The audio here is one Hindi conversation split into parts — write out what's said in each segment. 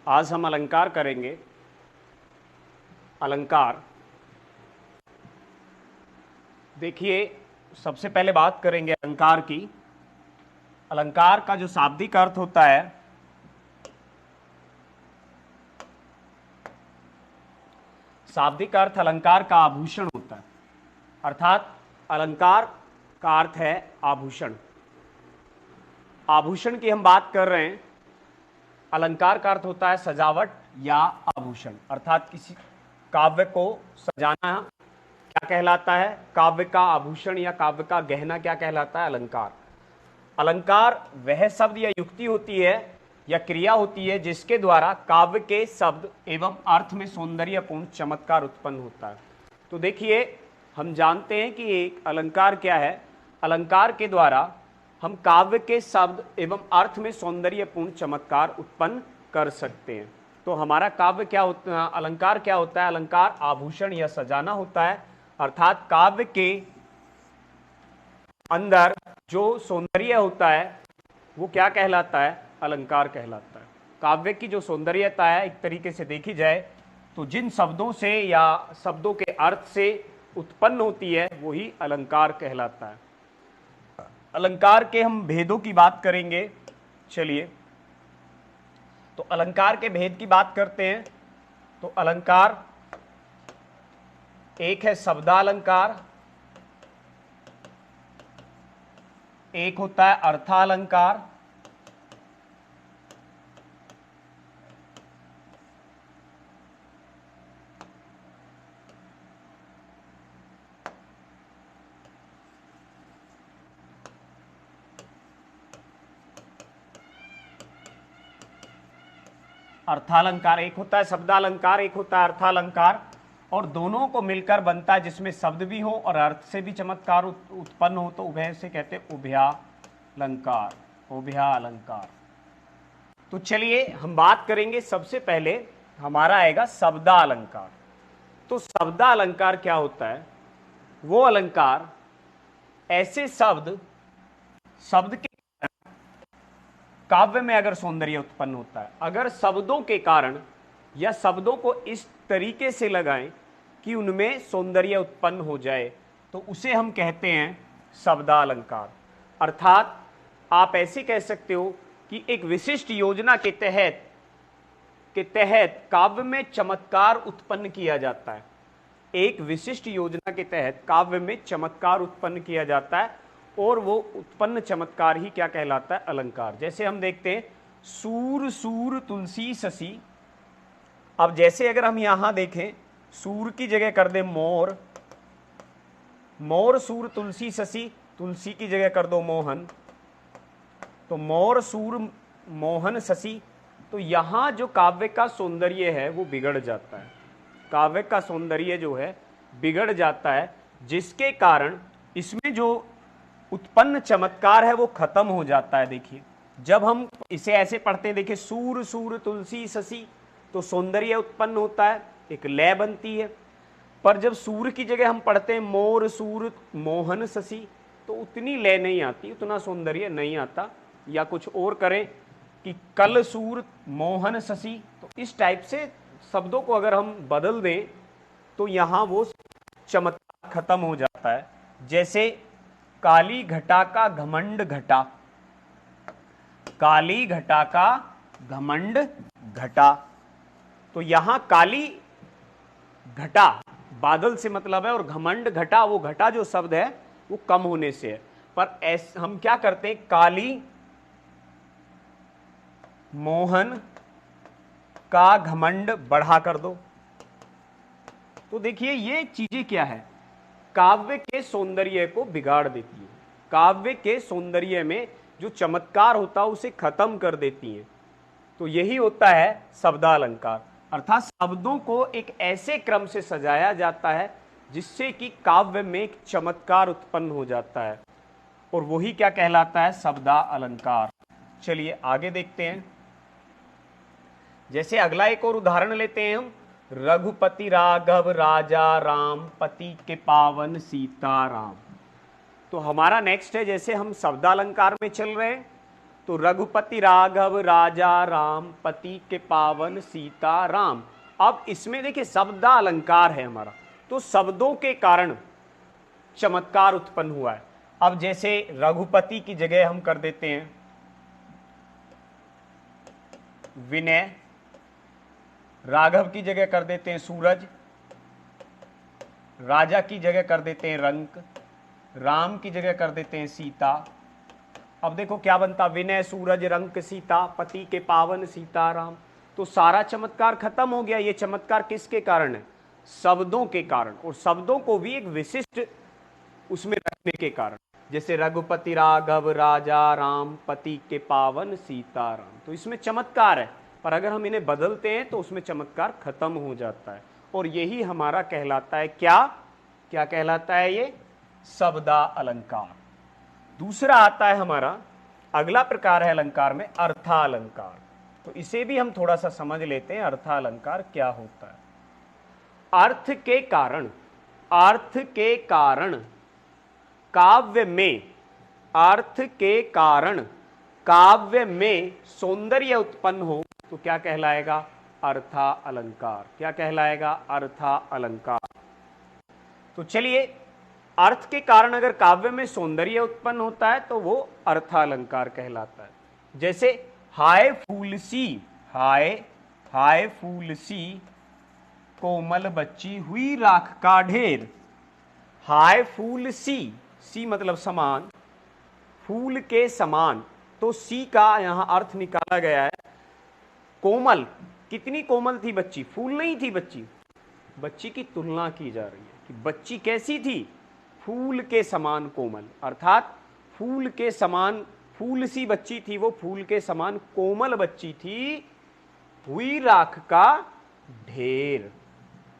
आज हम अलंकार करेंगे। अलंकार, देखिए सबसे पहले बात करेंगे अलंकार की। अलंकार का जो शाब्दिक अर्थ होता है, शाब्दिक अर्थ अलंकार का आभूषण होता है। अर्थात अलंकार का अर्थ है आभूषण। आभूषण की हम बात कर रहे हैं। अलंकार का अर्थ होता है सजावट या आभूषण। अर्थात किसी काव्य को सजाना क्या कहलाता है? काव्य का आभूषण या काव्य का गहना क्या कहलाता है? अलंकार। अलंकार वह शब्द या युक्ति होती है या क्रिया होती है जिसके द्वारा काव्य के शब्द एवं अर्थ में सौंदर्यपूर्ण चमत्कार उत्पन्न होता है। तो देखिए, हम जानते हैं कि एक अलंकार क्या है। अलंकार के द्वारा हम काव्य के शब्द एवं अर्थ में सौंदर्यपूर्ण चमत्कार उत्पन्न कर सकते हैं। तो हमारा काव्य क्या होता है? अलंकार क्या होता है? अलंकार आभूषण या सजाना होता है। अर्थात काव्य के अंदर जो सौंदर्य होता है वो क्या कहलाता है? अलंकार कहलाता है। काव्य की जो सौंदर्यता है, एक तरीके से देखी जाए तो जिन शब्दों से या शब्दों के अर्थ से उत्पन्न होती है वही अलंकार कहलाता है। अलंकार के हम भेदों की बात करेंगे। चलिए, तो अलंकार के भेद की बात करते हैं। तो अलंकार, एक है शब्दालंकार, एक होता है अर्थालंकार, अर्थालंकार एक होता है शब्दालंकार, एक होता है अर्थालंकार, और दोनों को मिलकर बनता है जिसमें शब्द भी हो और अर्थ से भी चमत्कार उत्पन्न हो, तो उभय से कहते हैं उभयालंकार, उभयालंकार। तो चलिए हम बात करेंगे। सबसे पहले हमारा आएगा शब्दालंकार। तो शब्दालंकार क्या होता है? वो अलंकार, ऐसे शब्द के काव्य में अगर सौंदर्य उत्पन्न होता है, अगर शब्दों के कारण या शब्दों को इस तरीके से लगाएं कि उनमें सौंदर्य उत्पन्न हो जाए, तो उसे हम कहते हैं शब्दालंकार। अर्थात आप ऐसे कह सकते हो कि एक विशिष्ट योजना के तहत काव्य में चमत्कार उत्पन्न किया जाता है। एक विशिष्ट योजना के तहत काव्य में चमत्कार उत्पन्न किया जाता है और वो उत्पन्न चमत्कार ही क्या कहलाता है? अलंकार। जैसे हम देखते हैं सूर सूर तुलसी ससी। अब जैसे अगर हम यहां देखें, सूर की जगह कर दे मोर, मोर सूर तुलसी ससी, तुलसी की जगह कर दो मोहन, तो मोर सूर मोहन शशि। तो यहां जो काव्य का सौंदर्य है वो बिगड़ जाता है। काव्य का सौंदर्य जो है बिगड़ जाता है, जिसके कारण इसमें जो उत्पन्न चमत्कार है वो खत्म हो जाता है। देखिए, जब हम इसे ऐसे पढ़ते हैं, देखिए सूर सूर तुलसी शशि, तो सौंदर्य उत्पन्न होता है, एक लय बनती है। पर जब सूर की जगह हम पढ़ते हैं मोर सूर मोहन शशि, तो उतनी लय नहीं आती, उतना सौंदर्य नहीं आता। या कुछ और करें कि कल सूर मोहन शशि, तो इस टाइप से शब्दों को अगर हम बदल दें तो यहां वो चमत्कार खत्म हो जाता है। जैसे काली घटा का घमंड घटा, काली घटा का घमंड घटा, तो यहां काली घटा बादल से मतलब है, और घमंड घटा, वो घटा जो शब्द है वो कम होने से है। पर ऐसे हम क्या करते हैं, काली मोहन का घमंड बढ़ा कर दो। तो देखिए ये चीजें क्या है, काव्य के सौंदर्य को बिगाड़ देती है। काव्य के सौंदर्य में जो चमत्कार होता है उसे खत्म कर देती है। तो यही होता है शब्दालंकार। अर्थात शब्दों को एक ऐसे क्रम से सजाया जाता है जिससे कि काव्य में एक चमत्कार उत्पन्न हो जाता है, और वही क्या कहलाता है? शब्दालंकार। चलिए आगे देखते हैं। जैसे अगला एक और उदाहरण लेते हैं हम, रघुपति राघव राजा राम पति के पावन सीताराम। तो हमारा नेक्स्ट है, जैसे हम शब्दालंकार में चल रहे हैं, तो रघुपति राघव राजा राम, पति के पावन सीता राम। अब इसमें देखिए शब्द अलंकार है हमारा, तो शब्दों के कारण चमत्कार उत्पन्न हुआ है। अब जैसे रघुपति की जगह हम कर देते हैं विनय, राघव की जगह कर देते हैं सूरज, राजा की जगह कर देते हैं रंक, राम की जगह कर देते हैं सीता। अब देखो क्या बनता, विनय सूरज रंक सीता, पति के पावन सीता राम। तो सारा चमत्कार खत्म हो गया। ये चमत्कार किसके कारण है? शब्दों के कारण, और शब्दों को भी एक विशिष्ट उसमें रखने के कारण। जैसे रघुपति राघव राजा राम, पति के पावन सीता राम, तो इसमें चमत्कार है। पर अगर हम इन्हें बदलते हैं तो उसमें चमत्कार खत्म हो जाता है। और यही हमारा कहलाता है क्या? क्या कहलाता है ये? शब्दा अलंकार। दूसरा आता है हमारा, अगला प्रकार है अलंकार में अर्थालंकार। तो इसे भी हम थोड़ा सा समझ लेते हैं, अर्थालंकार क्या होता है। अर्थ के कारण, अर्थ के कारण काव्य में, अर्थ के कारण काव्य में सौंदर्य उत्पन्न हो तो क्या कहलाएगा? अर्था अलंकार। क्या कहलाएगा? अर्था अलंकार। तो चलिए, अर्थ के कारण अगर काव्य में सौंदर्य उत्पन्न होता है तो वो अर्थालंकार कहलाता है। जैसे हाय फूल सी, हाय हाय फूल सी कोमल बच्ची हुई राख का ढेर। हाय फूल सी, सी मतलब समान, फूल के समान, तो सी का यहां अर्थ निकाला गया है कोमल। कितनी कोमल थी बच्ची? फूल नहीं थी बच्ची, बच्ची की तुलना की जा रही है कि बच्ची कैसी थी? फूल के समान कोमल, अर्थात फूल के समान, फूल सी बच्ची थी वो, फूल के समान कोमल बच्ची थी, हुई राख का ढेर।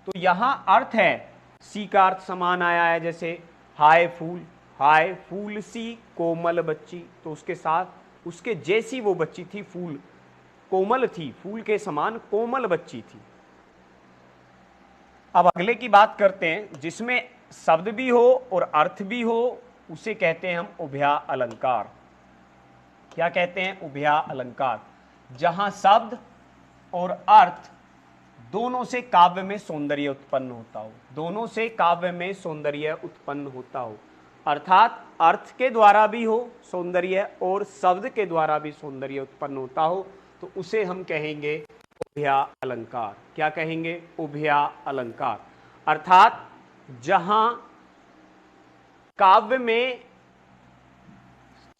तो यहां अर्थ है, सी का अर्थ समान आया है। जैसे हाय फूल, हाय फूल सी कोमल बच्ची, तो उसके साथ उसके जैसी वो बच्ची थी, फूल कोमल थी, फूल के समान कोमल बच्ची थी। अब अगले की बात करते हैं, जिसमें शब्द भी हो और अर्थ भी हो, उसे कहते हैं हम उभया अलंकार। क्या कहते हैं? उभया अलंकार। जहां शब्द और अर्थ दोनों से काव्य में सौंदर्य उत्पन्न होता हो, दोनों से काव्य में सौंदर्य उत्पन्न होता हो, अर्थात अर्थ के द्वारा भी हो सौंदर्य और शब्द के द्वारा भी सौंदर्य उत्पन्न होता हो, तो उसे हम कहेंगे उभया अलंकार। क्या कहेंगे? उभया अलंकार। अर्थात जहां काव्य में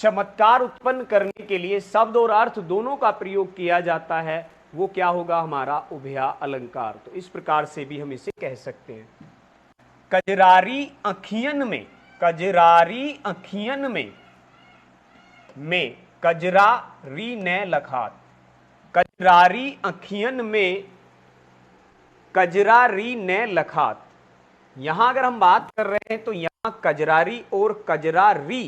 चमत्कार उत्पन्न करने के लिए शब्द और अर्थ दोनों का प्रयोग किया जाता है, वो क्या होगा? हमारा उभया अलंकार। तो इस प्रकार से भी हम इसे कह सकते हैं। कजरारी अखियन में, कजरारी अखियन में कजरा री न लखात, कजरारी अखियन में कजरा री न लखात। यहां अगर हम बात कर रहे हैं तो यहां कजरारी और कजरारी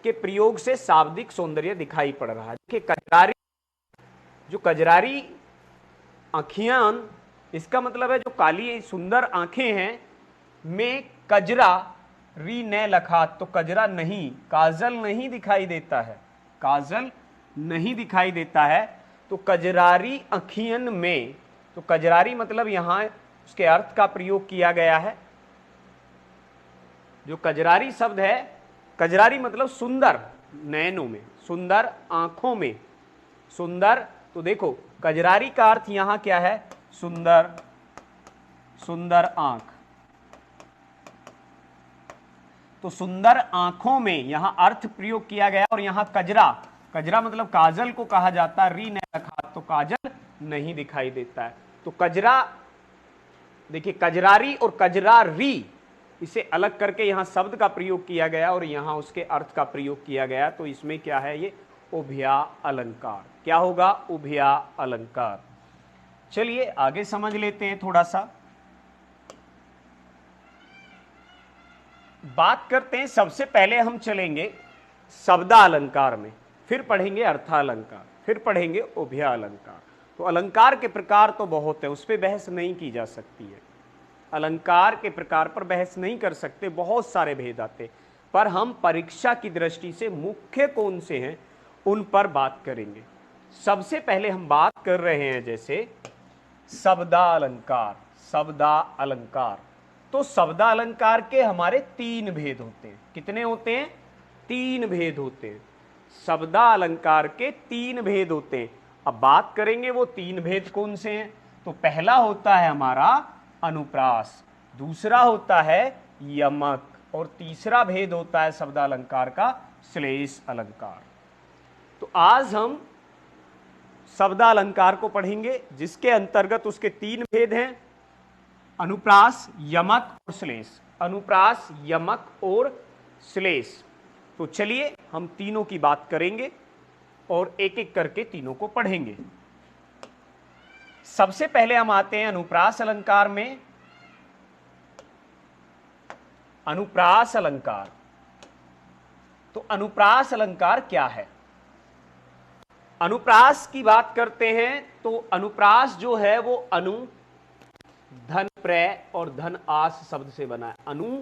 के प्रयोग से शाब्दिक सौंदर्य दिखाई पड़ रहा है। देखिए कजरारी, जो कजरारी आँखियां, इसका मतलब है जो काली सुंदर आंखें हैं, में कजरा री न लखात, तो कजरा नहीं, काजल नहीं दिखाई देता है, काजल नहीं दिखाई देता है। तो कजरारी अखियन में, तो कजरारी मतलब यहां उसके अर्थ का प्रयोग किया गया है। जो कजरारी शब्द है, कजरारी मतलब सुंदर, नयनों में, सुंदर आंखों में, सुंदर। तो देखो कजरारी का अर्थ यहां क्या है? सुंदर, सुंदर आंख। तो सुंदर आंखों में यहां अर्थ प्रयोग किया गया। और यहां कजरा, कजरा मतलब काजल को कहा जाता है, री न लखात, तो काजल नहीं दिखाई देता है। तो कजरा, देखिए कजरारी और कजरारी, इसे अलग करके यहां शब्द का प्रयोग किया गया और यहां उसके अर्थ का प्रयोग किया गया। तो इसमें क्या है? ये उभया अलंकार। क्या होगा? उभया अलंकार। चलिए आगे समझ लेते हैं थोड़ा सा। बात करते हैं, सबसे पहले हम चलेंगे शब्दा अलंकार में, फिर पढ़ेंगे अर्थालंकार, फिर पढ़ेंगे उभया अलंकार। तो अलंकार के प्रकार तो बहुत है, उस पर बहस नहीं की जा सकती है। अलंकार के प्रकार पर बहस नहीं कर सकते, बहुत सारे भेद आते, पर हम परीक्षा की दृष्टि से मुख्य कौन से हैं उन पर बात करेंगे। सबसे पहले हम बात कर रहे हैं जैसे शब्दालंकार। शब्दालंकार, तो शब्दालंकार के हमारे तीन भेद होते हैं। कितने होते हैं? तीन भेद होते हैं। शब्दालंकार के तीन भेद होते हैं। अब बात करेंगे वो तीन भेद कौन से हैं। तो पहला होता है हमारा अनुप्रास, दूसरा होता है यमक, और तीसरा भेद होता है शब्दालंकार का श्लेष अलंकार। तो आज हम शब्दालंकार को पढ़ेंगे, जिसके अंतर्गत उसके तीन भेद हैं, अनुप्रास, यमक और श्लेष। अनुप्रास, यमक और श्लेष। तो चलिए हम तीनों की बात करेंगे और एक एक करके तीनों को पढ़ेंगे। सबसे पहले हम आते हैं अनुप्रास अलंकार में। अनुप्रास अलंकार, तो अनुप्रास अलंकार क्या है? अनुप्रास की बात करते हैं तो अनुप्रास जो है वो अनु, धन प्रय और धन आस शब्द से बना है। अनु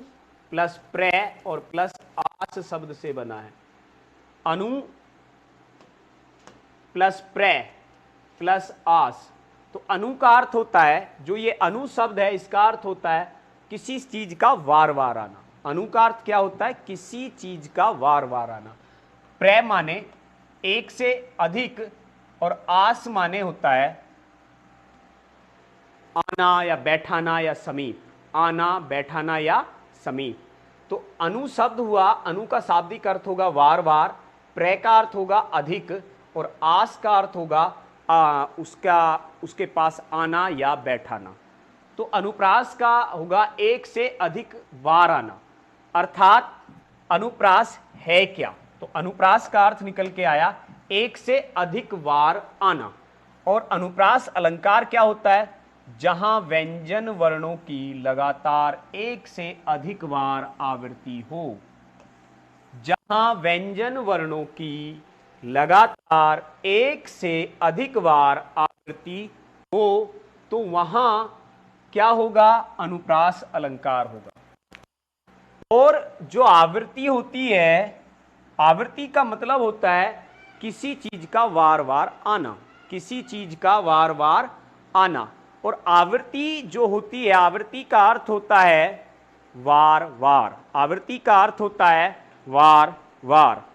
प्लस प्रय और प्लस आस शब्द से बना है। अनु प्लस प्रय प्लस आस। तो अनु का अर्थ होता है, जो ये अनु शब्द है इसका अर्थ होता है किसी चीज का वार वार आना। अनु का अर्थ क्या होता है? किसी चीज का वार वार आना। प्रय माने एक से अधिक, और आस माने होता है आना या बैठाना या समीप। आना, बैठाना या समीप। तो अनु शब्द हुआ, अनु का शाब्दिक अर्थ होगा वार वार, प्रय का अर्थ होगा अधिक, और आस का अर्थ होगा उसके पास आना या बैठाना। तो अनुप्रास का होगा एक से अधिक वार आना। अर्थात अनुप्रास है क्या? तो अनुप्रास का अर्थ निकल के आया एक से अधिक वार आना। और अनुप्रास अलंकार क्या होता है? जहां व्यंजन वर्णों की लगातार एक से अधिक बार आवृत्ति हो। जहां व्यंजन वर्णों की लगातार एक से अधिक बार आवृत्ति हो, तो वहां क्या होगा? अनुप्रास अलंकार होगा। और जो आवृत्ति होती है, आवृत्ति का मतलब होता है किसी चीज का वार वार आना, किसी चीज का वार वार आना। और आवृत्ति जो होती है, आवृत्ति का अर्थ होता है वार वार। आवृत्ति का अर्थ होता है वार वार।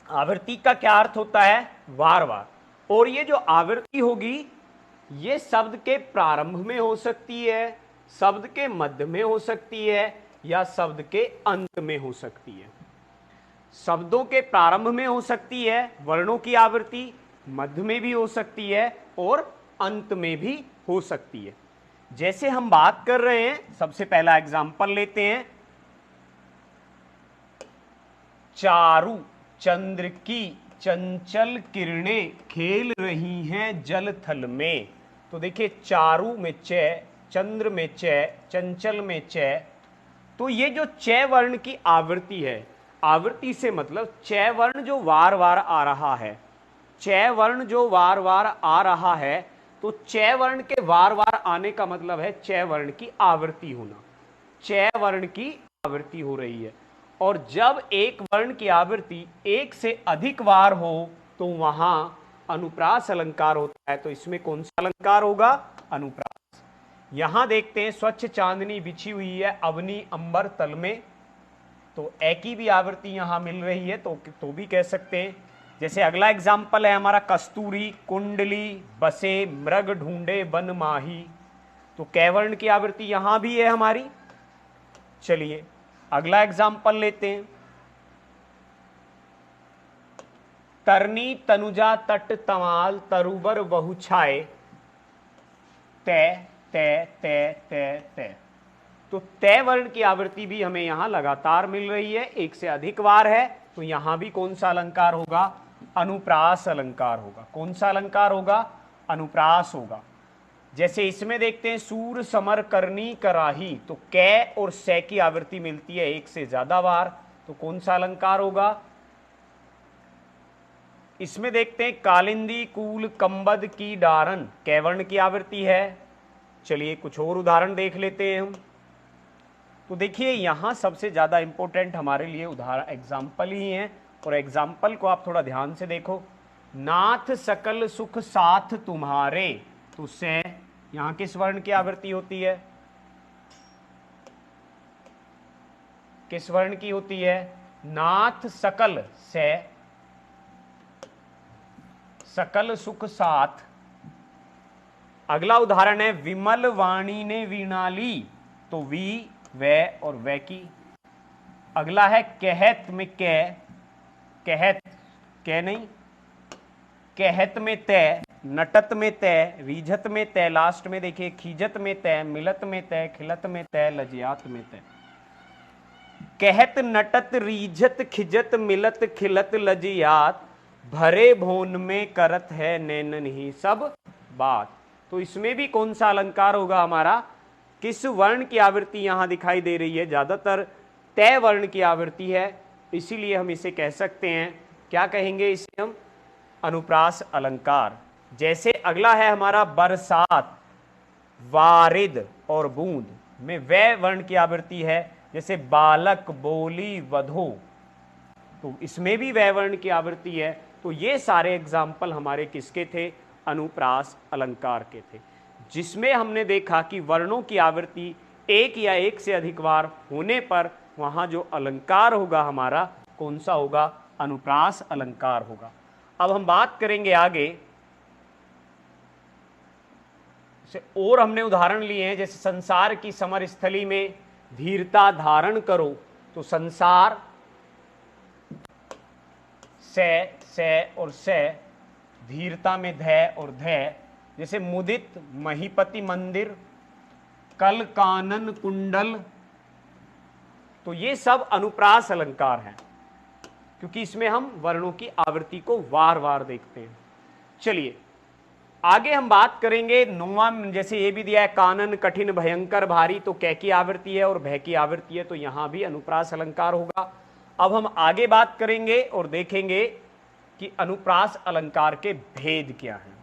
आवृत्ति का क्या अर्थ होता है? वार वार। और ये जो आवृत्ति होगी, ये शब्द के प्रारंभ में हो सकती है, शब्द के मध्य में हो सकती है, या शब्द के अंत में हो सकती है। शब्दों के प्रारंभ में हो सकती है वर्णों की आवृत्ति, मध्य में भी हो सकती है और अंत में भी हो सकती है। जैसे हम बात कर रहे हैं, सबसे पहला एग्जाम्पल लेते हैं। चारु चंद्र की चंचल किरणें खेल रही हैं जल थल में। तो देखिए, चारु में च, चंद्र में च, चंचल में च। तो ये जो च वर्ण की आवृत्ति है, आवृत्ति से मतलब च वर्ण जो वार वार आ रहा है, च वर्ण जो वार वार आ रहा है, तो च वर्ण के वार वार आने का मतलब है च वर्ण की आवृत्ति होना। च वर्ण की आवृत्ति हो रही है। और जब एक वर्ण की आवृत्ति एक से अधिक बार हो, तो वहां अनुप्रास अलंकार होता है। तो इसमें कौन सा अलंकार होगा? अनुप्रास। यहां देखते हैं, स्वच्छ चांदनी बिछी हुई है अवनी अंबर तल में। तो ए की भी आवृत्ति यहां मिल रही है, तो भी कह सकते हैं। जैसे अगला एग्जाम्पल है हमारा, कस्तूरी कुंडली बसे मृग ढूंढे बन माही। तो कै वर्ण की आवृत्ति यहां भी है हमारी। चलिए अगला एग्जाम्पल लेते हैं। तरनी तनुजा तट तमाल तरुबर बहु छाए तय तय तय तय तय। तो तय वर्ण की आवृत्ति भी हमें यहां लगातार मिल रही है, एक से अधिक बार है। तो यहां भी कौन सा अलंकार होगा? अनुप्रास अलंकार होगा। कौन सा अलंकार होगा? अनुप्रास होगा। जैसे इसमें देखते हैं, सूर समर करनी कराही। तो कै और से की आवृत्ति मिलती है एक से ज्यादा बार। तो कौन सा अलंकार होगा? इसमें देखते हैं कालिंदी कूल कंबद की डारन कै वर्ण की आवृत्ति है। चलिए कुछ और उदाहरण देख लेते हैं हम। तो देखिए यहां सबसे ज्यादा इंपॉर्टेंट हमारे लिए उदाहरण एग्जाम्पल ही है, और एग्जाम्पल को आप थोड़ा ध्यान से देखो। नाथ सकल सुख साथ तुम्हारे, तो से यहां किस वर्ण की आवृत्ति होती है? किस वर्ण की होती है? नाथ सकल से सकल सुख साथ। अगला उदाहरण है विमल वाणी ने वीणा ली, तो वी वे और वे की। अगला है कहत में कहत कह नहीं, कहत में तय, नटत में तय, रीझत में तय, लास्ट में देखिए खीजत में तय, मिलत में तय, खिलत में तय, लजियात में तय। कहत नटत रीझत खिजत मिलत खिलत लजियात, भरे भोन में करत है नैनन ही सब बात। तो इसमें भी कौन सा अलंकार होगा हमारा? किस वर्ण की आवृत्ति यहां दिखाई दे रही है? ज्यादातर तय वर्ण की आवृत्ति है, इसीलिए हम इसे कह सकते हैं, क्या कहेंगे इसे हम? अनुप्रास अलंकार। जैसे अगला है हमारा बरसात, वारिद और बूंद में वे वर्ण की आवृत्ति है, जैसे बालक बोली वधो, तो इसमें भी वे वर्ण की आवृत्ति है। तो ये सारे एग्जाम्पल हमारे किसके थे? अनुप्रास अलंकार के थे, जिसमें हमने देखा कि वर्णों की आवृत्ति एक या एक से अधिक बार होने पर वहां जो अलंकार होगा हमारा कौन सा होगा? अनुप्रास अलंकार होगा। अब हम बात करेंगे आगे से, और हमने उदाहरण लिए हैं, जैसे संसार की समर स्थली में धीरता धारण करो, तो संसार से और से, धीरता में धै और धै, जैसे मुदित महीपति मंदिर, कल कानन कुंडल, तो ये सब अनुप्रास अलंकार हैं, क्योंकि इसमें हम वर्णों की आवृत्ति को वार वार देखते हैं। चलिए आगे हम बात करेंगे नौवां, जैसे ये भी दिया है कानन कठिन भयंकर भारी, तो कै की आवृत्ति है और भय की आवृत्ति है, तो यहां भी अनुप्रास अलंकार होगा। अब हम आगे बात करेंगे और देखेंगे कि अनुप्रास अलंकार के भेद क्या हैं।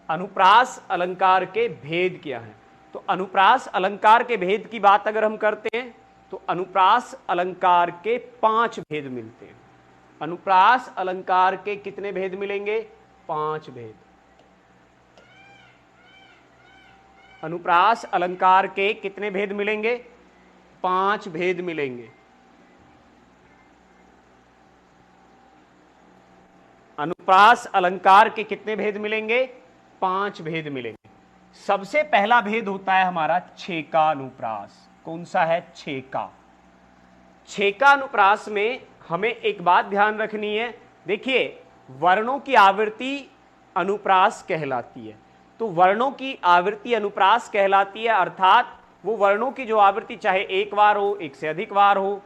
अनुप्रास अलंकार के भेद क्या हैं? तो अनुप्रास अलंकार के भेद की बात अगर हम करते हैं तो अनुप्रास अलंकार के 5 भेद मिलते हैं। अनुप्रास अलंकार के कितने भेद मिलेंगे? 5 भेद। अनुप्रास अलंकार के कितने भेद मिलेंगे? 5 भेद मिलेंगे। अनुप्रास अलंकार के कितने भेद मिलेंगे? 5 भेद मिलेंगे। सबसे पहला भेद होता है हमारा छेका अनुप्रास। कौन सा है? छेका। छेका अनुप्रास में हमें एक बात ध्यान रखनी है, देखिए वर्णों की आवृत्ति अनुप्रास कहलाती है, तो वर्णों की आवृत्ति अनुप्रास कहलाती है, अर्थात वो वर्णों की जो आवृत्ति चाहे एक बार हो, एक से अधिक बार हो,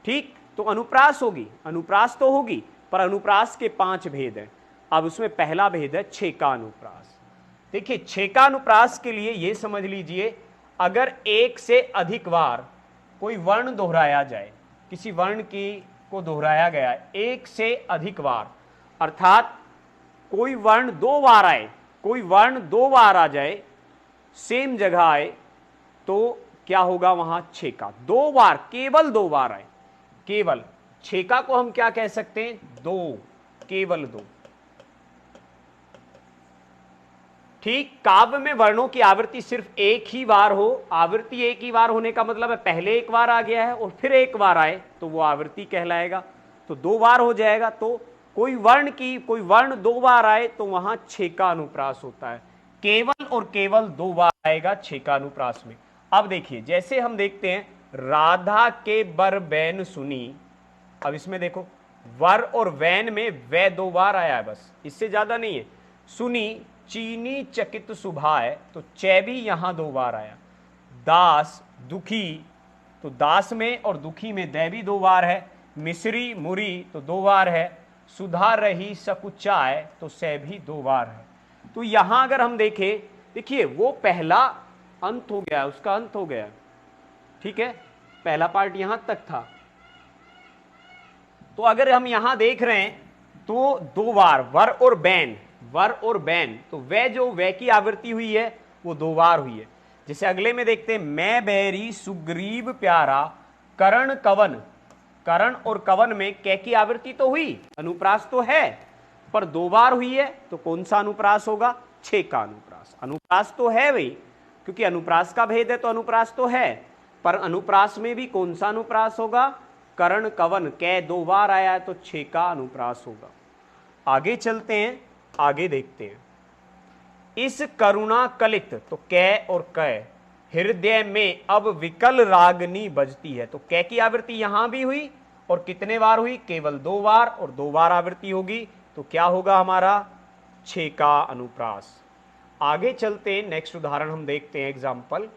ठीक, तो अनुप्रास होगी, अनुप्रास तो होगी, पर अनुप्रास के 5 भेद हैं। अब उसमें पहला भेद है छेका अनुप्रास। देखिए छेका अनुप्रास के लिए ये समझ लीजिए, अगर एक से अधिक बार कोई वर्ण दोहराया जाए, किसी वर्ण की को दोहराया गया एक से अधिक बार, अर्थात कोई वर्ण 2 बार आए, कोई वर्ण 2 बार आ जाए, सेम जगह आए, तो क्या होगा वहां? छेका। 2 बार, केवल 2 बार आए, केवल, छेका को हम क्या कह सकते हैं? 2, केवल 2। ठीक, काव्य में वर्णों की आवृत्ति सिर्फ एक ही बार हो, आवृत्ति एक ही बार होने का मतलब है पहले एक बार आ गया है और फिर एक बार आए तो वो आवृत्ति कहलाएगा, तो 2 बार हो जाएगा। तो कोई वर्ण 2 बार आए तो वहां छेका अनुप्रास होता है, केवल और केवल 2 बार आएगा छेका अनुप्रास में। अब देखिए जैसे हम देखते हैं राधा के बर बैन सुनी, अब इसमें देखो वर और वैन में वे 2 बार आया है, बस इससे ज्यादा नहीं है। सुनी चीनी चकित सुभाए, तो चे भी यहां 2 बार आया। दास दुखी, तो दास में और दुखी में दे भी 2 बार है। मिश्री मुरी तो 2 बार है। सुधा रही सकुचाए, तो से भी 2 बार है। तो यहां अगर हम देखें, देखिए वो पहला अंत हो गया, उसका अंत हो गया, ठीक है, पहला पार्ट यहां तक था। तो अगर हम यहां देख रहे हैं तो दो बार वर और बैन, वर और बैन, तो वह जो वह की आवृत्ति हुई है वो दो बार हुई है। जैसे अगले में देखते हैं, मैं बैरी सुग्रीव प्यारा करण कवन, करण और कवन में कै की आवृत्ति तो हुई, अनुप्रास तो है, पर दो बार हुई है, तो कौन सा अनुप्रास होगा? छे का अनुप्रास। अनुप्रास तो है भाई, क्योंकि अनुप्रास का भेद है तो अनुप्रास तो है, पर अनुप्रास में भी कौन सा अनुप्रास होगा? करण कवन, कै दो बार आया है तो छे का अनुप्रास होगा। आगे चलते हैं, आगे देखते हैं। इस करुणा कलित, तो कै और कै, हृदय में अब विकल रागनी बजती है, तो कै की आवृत्ति यहां भी हुई और कितने बार हुई? केवल दो बार, और दो बार आवृत्ति होगी तो क्या होगा हमारा? छे का अनुप्रास। आगे चलते हैं, नेक्स्ट उदाहरण हम देखते हैं, एग्जाम्पल।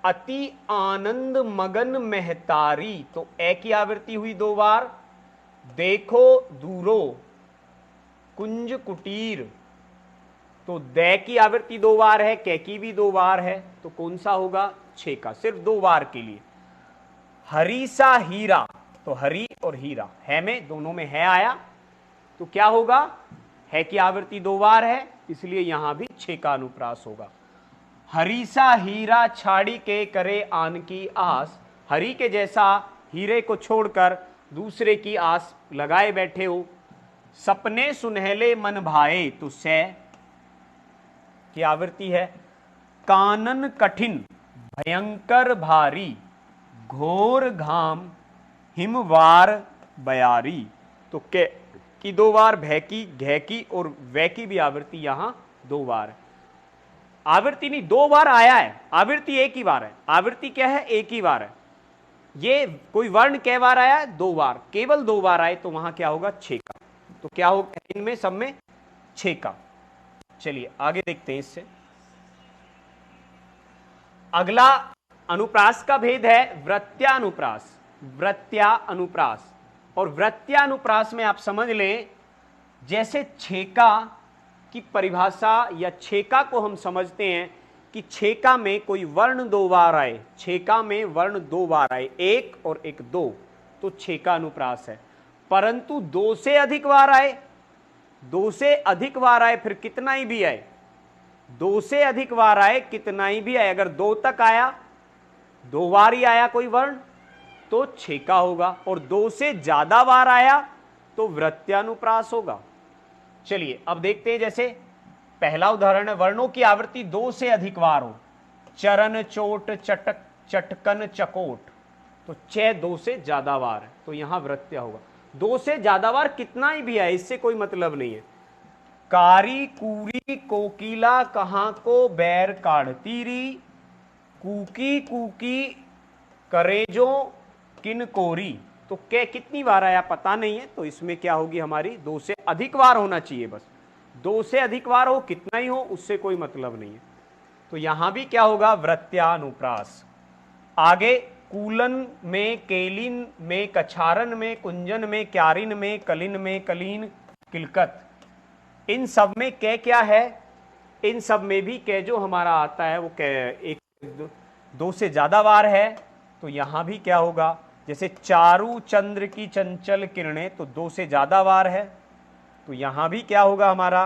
अति आनंद मगन महतारी, तो ए की आवृत्ति हुई दो बार। देखो दूरो कुंज कुटीर, तो दै की आवृत्ति दो बार है, कै की भी दो बार है, तो कौन सा होगा? छे का, सिर्फ दो बार के लिए। हरीसा हीरा, तो हरी और हीरा, है में दोनों में है आया, तो क्या होगा? है की आवृत्ति दो बार है, इसलिए यहां भी छे का अनुप्रास होगा। हरीसा हीरा छाड़ी के करे आन की आस, हरी के जैसा हीरे को छोड़कर दूसरे की आस लगाए बैठे हो। सपने सुनहले मन भाए, तो सै की आवृत्ति है। कानन कठिन भयंकर भारी, घोर घाम हिमवार बयारी, तो के की दो बार, भय की, घै की और वै की भी आवृत्ति यहां दो बार है। आवृत्ति नहीं, दो बार आया है, आवृत्ति एक ही बार है। आवृत्ति क्या है? एक ही बार है। ये कोई वर्ण कै बार आया है? दो बार, केवल दो बार आए तो वहां क्या होगा? छे का। तो क्या होगा इनमें सब में? छे का। चलिए आगे देखते हैं इससे। अगला अनुप्रास का भेद है वृत्त्यानुप्रास, वृत्त्यानुप्रास। और वृत्त्यानुप्रास में आप समझ लें, जैसे छेका की परिभाषा या छेका को हम समझते हैं कि छेका में कोई वर्ण दो बार आए, छेका में वर्ण दो बार आए, एक और एक दो, तो छेका अनुप्रास है। परंतु दो से अधिक बार आए, दो से अधिक बार आए, फिर कितना ही भी आए, दो से अधिक बार आए, कितना ही भी आए, अगर दो तक आया, दो बार ही आया कोई वर्ण, तो छेका होगा, और दो से ज्यादा बार आया तो वृत्त्यानुप्रास होगा। चलिए अब देखते हैं, जैसे पहला उदाहरण है, वर्णों की आवृत्ति दो से अधिक बार हो। चरण चोट चटक चटकन चकोट, तो छह दो से ज्यादा बार है, तो यहां वृत्त्या होगा। दो से ज्यादा बार कितना ही भी है, इससे कोई मतलब नहीं है। कारी कूरी कोकिला कहां को बैर काढ़ती री, कूकी कूकी करेजो किन कोरी, तो क्या कितनी बार आया पता नहीं है, तो इसमें क्या होगी हमारी? दो से अधिक बार होना चाहिए, बस दो से अधिक बार हो, कितना ही हो, उससे कोई मतलब नहीं है। तो यहां भी क्या होगा? वृत्त्यानुप्रास। आगे कूलन में, केलिन में, कछारन में, कुंजन में, क्यारिन में, कलिन में, कलीन, किलकत, इन सब में कै क्या है? इन सब में भी कै जो हमारा आता है वो कै एक दो से ज्यादा बार है, तो यहां भी क्या होगा? जैसे चारू चंद्र की चंचल किरणें, तो दो से ज्यादा बार है, तो यहां भी क्या होगा हमारा?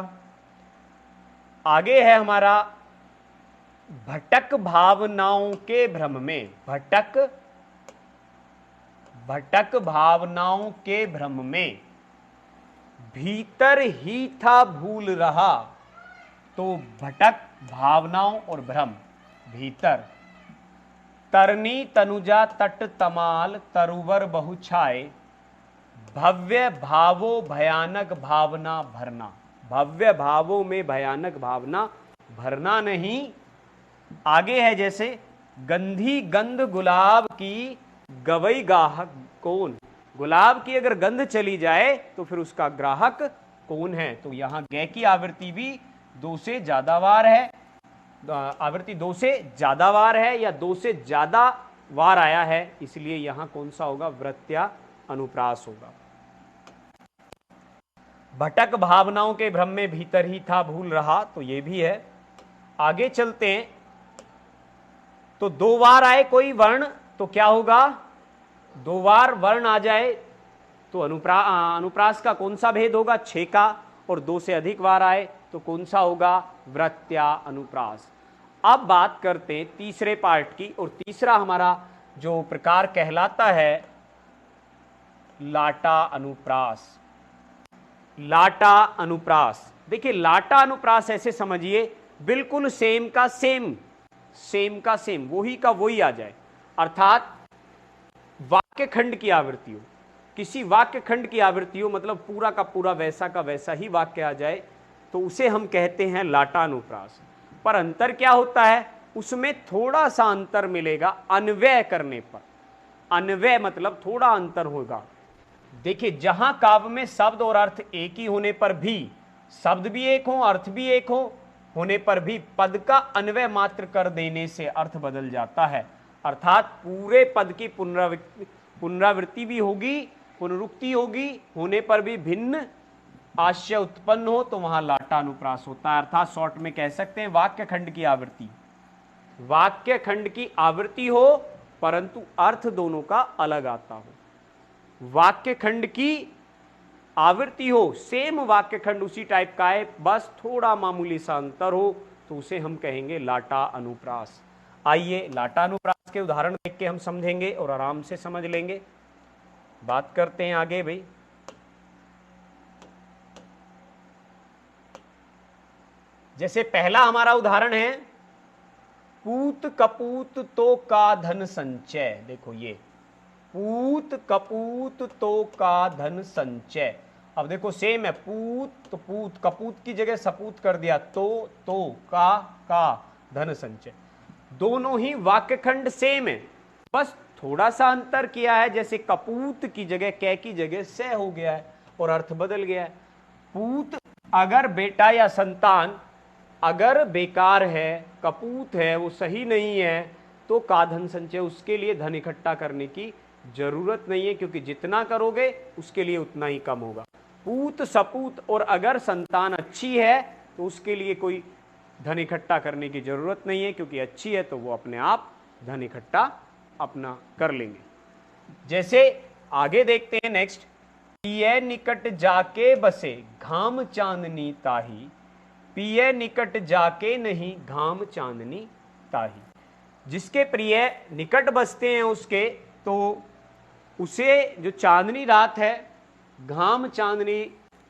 आगे है हमारा भटक भावनाओं के भ्रम में, भटक भटक भावनाओं के भ्रम में, भीतर ही था भूल रहा, तो भटक भावनाओं और भ्रम, भीतर। तरनी तनुजा तट तमाल तरुवर बहु छाए, भव्य भावो भयानक भावना भरना, भव्य भावों में भयानक भावना भरना नहीं। आगे है जैसे गंधी गंध गुलाब की गवई गाहक कौन, गुलाब की अगर गंध चली जाए तो फिर उसका ग्राहक कौन है, तो यहां गै की आवृत्ति भी दो से ज्यादा बार है, आवृत्ति दो से ज्यादा बार है या दो से ज्यादा बार आया है, इसलिए यहां कौन सा होगा? वृत्त्या अनुप्रास होगा। भटक भावनाओं के भ्रम में भीतर ही था भूल रहा, तो ये भी है। आगे चलते हैं, तो दो बार आए कोई वर्ण तो क्या होगा? दो बार वर्ण आ जाए तो अनुप्रास का कौन सा भेद होगा? 6 का, और 2 से अधिक बार आए तो कौन सा होगा? वृत्त्या अनुप्रास। अब बात करते हैं तीसरे पार्ट की, और तीसरा हमारा जो प्रकार कहलाता है लाटा अनुप्रास। लाटा अनुप्रास, देखिए लाटा अनुप्रास ऐसे समझिए बिल्कुल सेम का सेम, सेम का सेम, वही का वही आ जाए, अर्थात वाक्य खंड की आवृत्ति हो, किसी वाक्य खंड की आवृत्ति हो, मतलब पूरा का पूरा वैसा का वैसा ही वाक्य आ जाए, तो उसे हम कहते हैं लाटा अनुप्रास। पर अंतर क्या होता है? उसमें थोड़ा सा अंतर मिलेगा अन्वय करने पर। अन्वय मतलब थोड़ा अंतर होगा। देखिए जहां काव्य में शब्द और अर्थ एक ही होने पर भी, शब्द भी एक हो अर्थ भी एक हो होने पर भी, पद का अन्वय मात्र कर देने से अर्थ बदल जाता है, अर्थात पूरे पद की पुनरावृत्ति भी होगी, पुनरुक्ति होगी, होने पर भी भिन्न आशय उत्पन्न हो, तो वहां लाटा अनुप्रास होता है। अर्थात शॉर्ट में कह सकते हैं वाक्य खंड की आवृत्ति, वाक्य खंड की आवृत्ति हो परंतु अर्थ दोनों का अलग आता हो। वाक्य खंड की आवृत्ति हो, सेम वाक्य खंड उसी टाइप का है, बस थोड़ा मामूली सा अंतर हो, तो उसे हम कहेंगे लाटा अनुप्रास। आइए लाटा अनुप्रास के उदाहरण देख के हम समझेंगे और आराम से समझ लेंगे। बात करते हैं आगे भाई। जैसे पहला हमारा उदाहरण है, पूत कपूत तो का धन संचय। देखो ये पूत कपूत तो का धन संचय, अब देखो सेम है, पूत तो पूत, कपूत की जगह सपूत कर दिया, तो का धन संचय, दोनों ही वाक्य खंड सेम है, बस थोड़ा सा अंतर किया है, जैसे कपूत की जगह कै की जगह से हो गया है और अर्थ बदल गया है। पूत अगर बेटा या संतान अगर बेकार है, कपूत है, वो सही नहीं है, तो का धन संचय, उसके लिए धन इकट्ठा करने की जरूरत नहीं है, क्योंकि जितना करोगे उसके लिए उतना ही कम होगा। पूत सपूत, और अगर संतान अच्छी है तो उसके लिए कोई धन इकट्ठा करने की जरूरत नहीं है, क्योंकि अच्छी है तो वो अपने आप धन इकट्ठा अपना कर लेंगे। जैसे आगे देखते हैं नेक्स्ट, पिए निकट जाके बसे घाम चांदनी ताही, पिए निकट जाके नहीं घाम चांदनी ताही। जिसके प्रिय निकट बसते हैं उसके, तो उसे जो चांदनी रात है, घाम चांदनी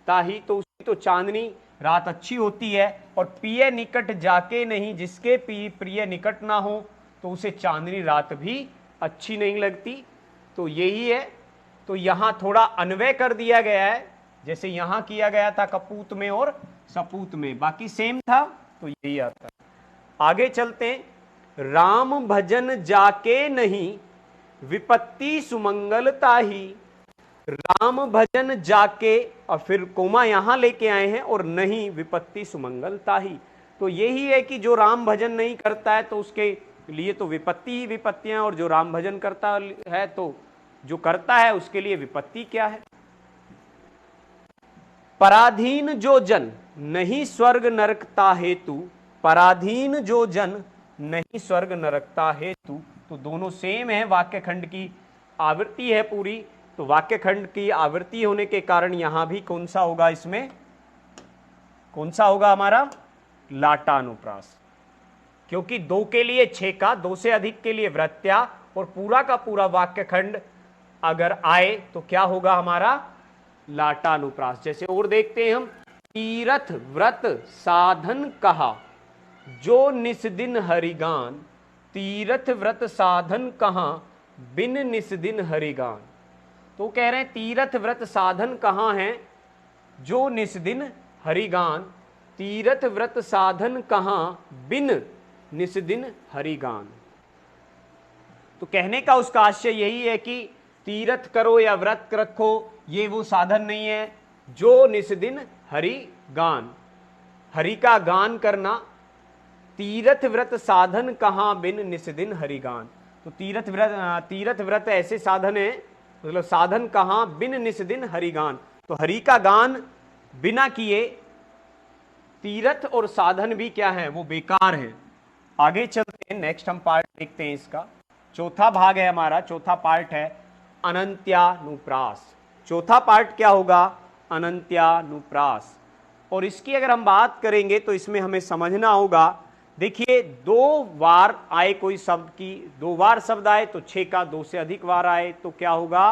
ताही, तो उसकी तो चांदनी रात अच्छी होती है, और पिए निकट जाके नहीं, जिसके प्रिय निकट ना हो तो उसे चांदनी रात भी अच्छी नहीं लगती। तो यही है, तो यहां थोड़ा अन्वय कर दिया गया है, जैसे यहां किया गया था कपूत में और सपूत में, बाकी सेम था, तो यही आता है। आगे चलते हैं, राम भजन जाके नहीं विपत्ति सुमंगलता ही, राम भजन जाके, और फिर कोमा यहां लेके आए हैं, और नहीं विपत्ति सुमंगलता ही, तो यही है कि जो राम भजन नहीं करता है तो उसके लिए तो विपत्ति ही विपत्तियां, और जो राम भजन करता है तो जो करता है उसके लिए विपत्ति क्या है। पराधीन जो जन नहीं स्वर्ग नरकता हेतु, पराधीन जो जन नहीं स्वर्ग नरकता हेतु, तो दोनों सेम है, वाक्य खंड की आवृत्ति है पूरी, तो वाक्य खंड की आवृत्ति होने के कारण यहां भी कौन सा होगा, इसमें कौन सा होगा हमारा लाटा अनुप्रास, क्योंकि 2 के लिए 6 का, 2 से अधिक के लिए वृत्त्या, और पूरा का पूरा वाक्य खंड अगर आए तो क्या होगा हमारा लाटा अनुप्रास। जैसे और देखते हैं हम, तीरथ व्रत साधन कहा जो निस्दिन हरिगान, तीरथ व्रत साधन कहां बिन निस्दिन हरिगान, तो कह रहे हैं तीरथ व्रत साधन कहां है, जो निस्दिन हरिगान, तीरथ व्रत साधन कहां बिन निस्दिन हरिगान। तो कहने का उसका आशय यही है कि तीरथ करो या व्रत रखो, ये वो साधन नहीं है जो निस्दिन हरि गान, हरि का गान करना, तीरथ व्रत साधन कहां बिन निस्दिन हरि गान। तो तीरथ व्रत ऐसे साधन है, मतलब साधन कहां बिन निस्दिन हरि गान, तो हरि का गान बिना किए तीरथ और साधन भी क्या है, वो बेकार है। आगे चलते हैं, नेक्स्ट हम पार्ट देखते हैं, इसका चौथा भाग है हमारा, चौथा पार्ट है अनंत्यानुप्रास। चौथा पार्ट क्या होगा, अनंत्यानुप्रास। और इसकी अगर हम बात करेंगे तो इसमें हमें समझना होगा, देखिए 2 बार आए कोई शब्द की, 2 बार शब्द आए तो 6 का 2 से अधिक बार आए तो क्या होगा,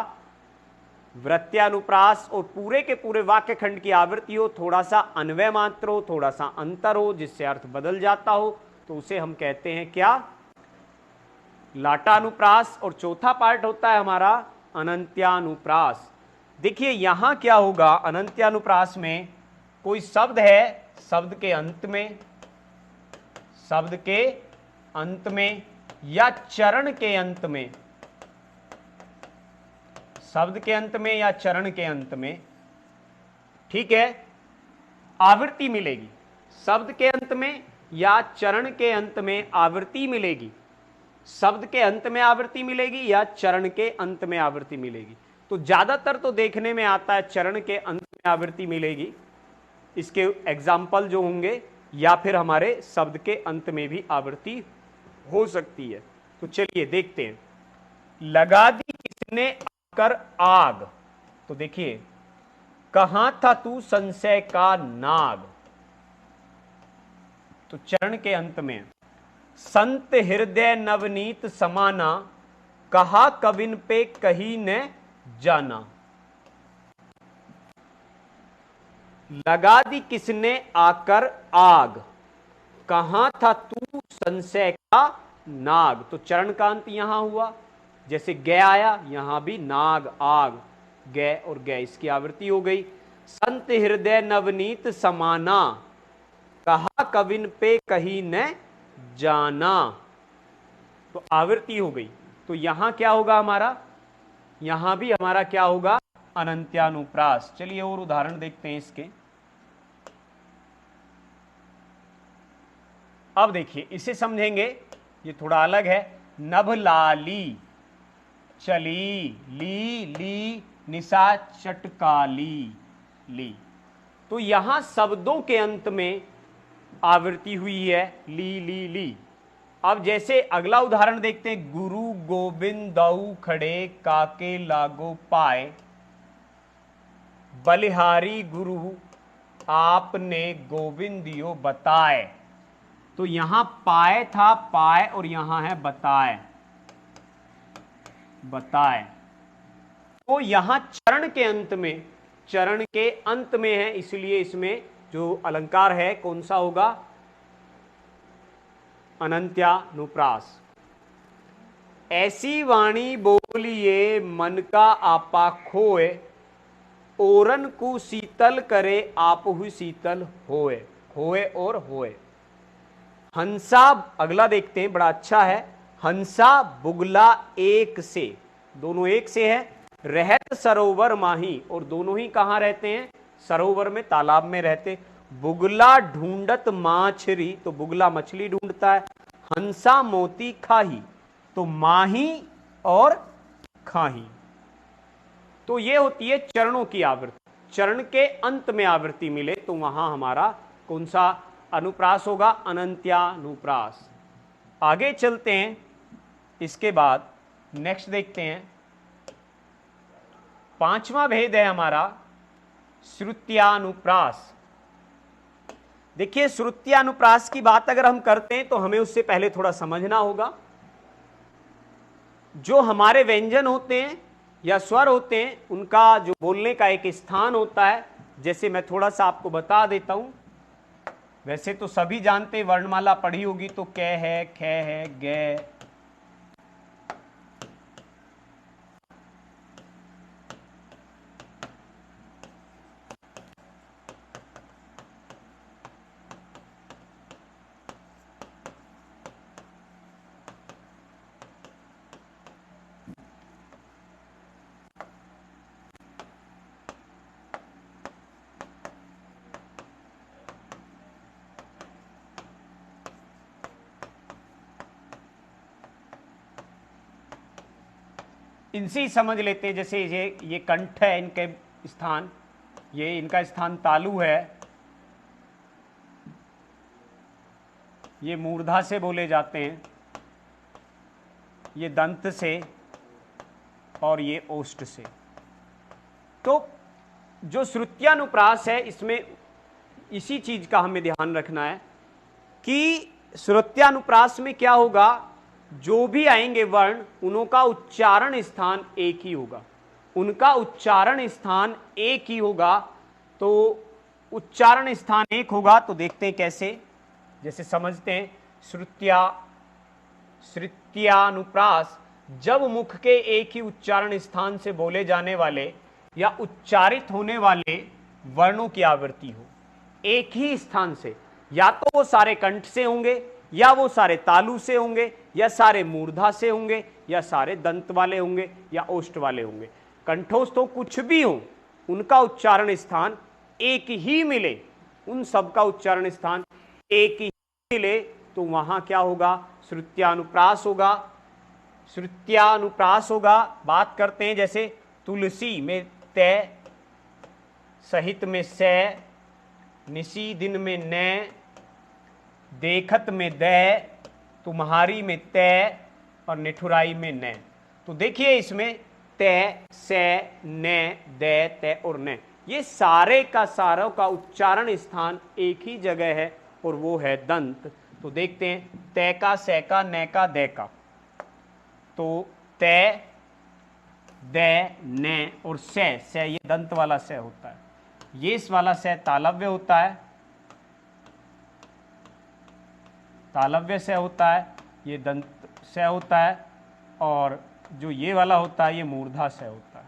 वृत्त्यानुप्रास। और पूरे के पूरे वाक्य खंड की आवृत्ति हो, थोड़ा सा अन्वय मात्र हो, थोड़ा सा अंतर हो, जिससे अर्थ बदल जाता हो, तो उसे हम कहते हैं क्या, लाटानुप्रास। और चौथा पार्ट होता है हमारा अनंत्यानुप्रास। देखिए यहां क्या होगा, अनंत्यानुप्रास में कोई शब्द है, शब्द के अंत में, शब्द के अंत में या चरण के अंत में, शब्द के अंत में या चरण के अंत में, ठीक है, आवृत्ति मिलेगी। शब्द के अंत में या चरण के अंत में आवृत्ति मिलेगी, शब्द के अंत में आवृत्ति मिलेगी या चरण के अंत में आवृत्ति मिलेगी। तो ज्यादातर तो देखने में आता है चरण के अंत में आवृत्ति मिलेगी, इसके एग्जाम्पल जो होंगे, या फिर हमारे शब्द के अंत में भी आवृत्ति हो सकती है। तो चलिए देखते हैं, लगा दी किसने आकर आग, तो देखिए कहां था तू संशय का नाग, तो चरण के अंत में। संत हृदय नवनीत समाना, कहा कविन पे कहीं न जाना। लगा दी किसने आकर आग, कहां था तू संशय का नाग, तो चरण का अंत यहां हुआ, जैसे गे आया, यहां भी नाग आग, गे और गे इसकी आवृत्ति हो गई। संत हृदय नवनीत समाना, कहा कविन पे कहीं न जाना, तो आवृत्ति हो गई। तो यहां क्या होगा हमारा, यहां भी हमारा क्या होगा, अनंत्यानुप्रास। चलिए और उदाहरण देखते हैं इसके। अब देखिए इसे समझेंगे, ये थोड़ा अलग है। नभलाली चली, ली ली निशा चटकाली ली, तो यहां शब्दों के अंत में आवृत्ति हुई है, ली ली ली। अब जैसे अगला उदाहरण देखते हैं, गुरु गोविंद दऊ खड़े काके लागो पाए, बलिहारी गुरु आपने गोविंदियो बताए, तो यहां पाए था, पाए, और यहां है बताए, बताए। तो यहां चरण के अंत में, चरण के अंत में है, इसलिए इसमें जो अलंकार है कौन सा होगा, अनंत्यानुप्रास। ऐसी वाणी बोलिए मन का आपा खोए, ओरन को शीतल करे आप हुई शीतल होए, होए और होए। हंसा, अगला देखते हैं, बड़ा अच्छा है। हंसा बुगला एक से, दोनों एक से है। रहत सरोवर माही, और दोनों ही कहां रहते हैं, सरोवर में, तालाब में रहते। बुगला ढूंढत माछरी, तो बुगला मछली ढूंढता है। हंसा मोती खाही, तो माही और खाही। तो ये होती है चरणों की आवृत्ति। चरण के अंत में आवृत्ति मिले तो वहां हमारा कौन सा अनुप्रास होगा, अनंत्यानुप्रास। आगे चलते हैं, इसके बाद नेक्स्ट देखते हैं, 5वां भेद है हमारा श्रुत्यानुप्रास। देखिए श्रुत्यानुप्रास की बात अगर हम करते हैं तो हमें उससे पहले थोड़ा समझना होगा, जो हमारे व्यंजन होते हैं या स्वर होते हैं, उनका जो बोलने का एक स्थान होता है। जैसे मैं थोड़ा सा आपको बता देता हूं, वैसे तो सभी जानते हैं, वर्णमाला पढ़ी होगी तो कै है, खे है, गे, इनसे ही समझ लेते हैं। जैसे ये कंठ है, इनके स्थान, ये इनका स्थान तालु है, ये मूर्धा से बोले जाते हैं, ये दंत से, और ये ओष्ठ से। तो जो श्रुत्यानुप्रास है, इसमें इसी चीज का हमें ध्यान रखना है कि श्रुत्यानुप्रास में क्या होगा, जो भी आएंगे वर्ण उनका उच्चारण स्थान एक ही होगा, उनका उच्चारण स्थान एक ही होगा। तो उच्चारण स्थान एक होगा तो देखते हैं कैसे, जैसे समझते हैं। श्रुत्यानुप्रास जब मुख के एक ही उच्चारण स्थान से बोले जाने वाले या उच्चारित होने वाले वर्णों की आवृत्ति हो एक ही स्थान से, या तो वो सारे कंठ से होंगे, या वो सारे तालु से होंगे, या सारे मूर्धा से होंगे, या सारे दंत वाले होंगे, या ओष्ठ वाले होंगे। कंठोस्थ हो कुछ भी हो, उनका उच्चारण स्थान एक ही मिले, उन सब का उच्चारण स्थान एक ही मिले, तो वहां क्या होगा, श्रुत्यानुप्रास होगा। श्रुत्यानुप्रास होगा। बात करते हैं जैसे तुलसी में तय, सहित में सै, निसी दिन में नै, देखत में दै, तुम्हारी में तय और निठुराई में नै। तो देखिए इसमें तय, सै, नै, दै, तय और नै, ये सारे का सारों का उच्चारण स्थान एक ही जगह है और वो है दंत। तो देखते हैं तय का, सै का, नै का, दै का। तो तय, दै, नै और सै, सै ये दंत वाला सै होता है, ये इस वाला सै तालव्य होता है, तालव्य सै होता है, ये दंत सै होता है, और जो ये वाला होता है ये मूर्धा सै होता है।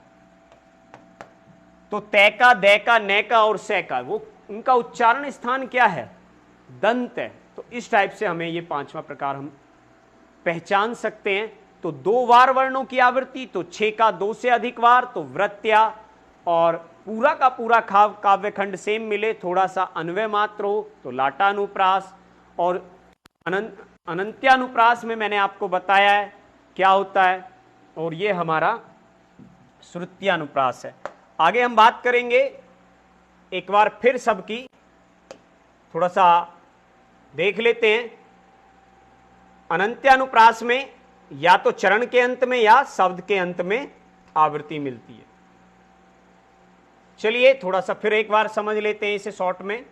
तो तय का, दै का, नै का और सै का वो उनका उच्चारण स्थान क्या है, दंत है। तो इस टाइप से हमें ये पांचवा प्रकार हम पहचान सकते हैं। तो दो वार वर्णों की आवृत्ति, तो 6 का 2 से अधिक वार, तो वृत्या, और पूरा का पूरा काव्यखंड सेम मिले, थोड़ा सा अन्वय मात्र हो तो लाटानुप्रास, और अनंत्यानुप्रास में मैंने आपको बताया है क्या होता है, और ये हमारा श्रुत्यानुप्रास है। आगे हम बात करेंगे एक बार फिर सबकी, थोड़ा सा देख लेते हैं। अनंत्यानुप्रास में या तो चरण के अंत में या शब्द के अंत में आवृत्ति मिलती है। चलिए थोड़ा सा फिर एक बार समझ लेते हैं इसे शॉर्ट में।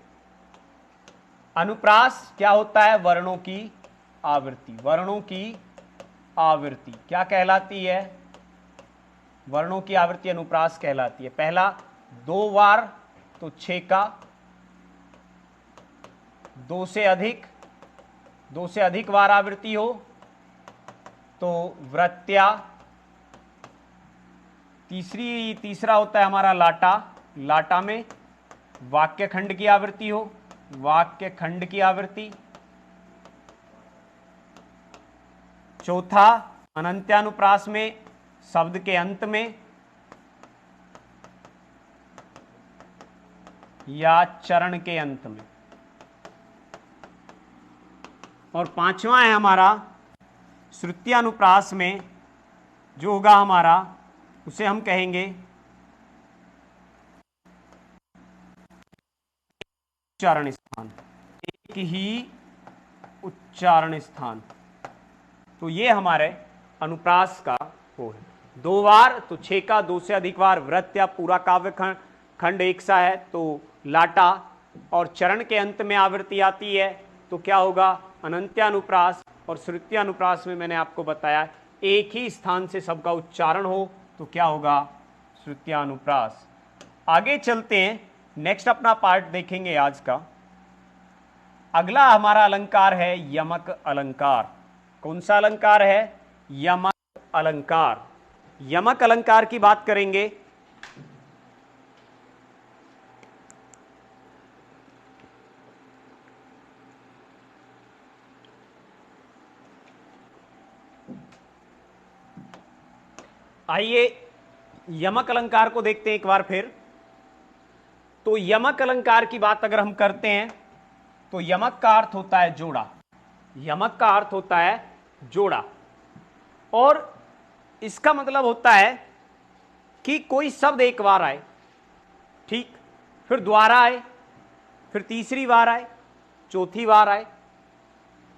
अनुप्रास क्या होता है, वर्णों की आवृत्ति। वर्णों की आवृत्ति क्या कहलाती है, वर्णों की आवृत्ति अनुप्रास कहलाती है। पहला 2 वार तो 6 का, 2 से अधिक वार आवृत्ति हो तो वृत्या। तीसरा होता है हमारा लाटा, लाटा में वाक्य खंड की आवृत्ति हो, वाक्य खंड की आवृत्ति। चौथा अनंत्यानुप्रास में शब्द के अंत में या चरण के अंत में। और पांचवा है हमारा श्रुत्यानुप्रास में जो होगा हमारा, उसे हम कहेंगे उच्चारण स्थान, एक ही उच्चारण स्थान। तो ये हमारे अनुप्रास का वो है। 2 वार तो 6 का, 2 से अधिक वार वृत्त या पूरा काव्य खंड एक सा है तो लाटा, और चरण के अंत में आवृत्ति आती है तो क्या होगा, अनंत्यानुप्रास। और श्रुत्यानुप्रास में मैंने आपको बताया एक ही स्थान से सबका उच्चारण हो तो क्या होगा, श्रुत्यानुप्रास। आगे चलते हैं, नेक्स्ट अपना पार्ट देखेंगे आज का। अगला हमारा अलंकार है यमक अलंकार। कौन सा अलंकार है, यमक अलंकार। यमक अलंकार की बात करेंगे। आइए यमक अलंकार को देखते हैं एक बार फिर। तो यमक अलंकार की बात अगर हम करते हैं तो यमक का अर्थ होता है जोड़ा। यमक का अर्थ होता है जोड़ा, और इसका मतलब होता है कि कोई शब्द एक बार आए, ठीक, फिर दोबारा आए, फिर तीसरी बार आए, चौथी बार आए।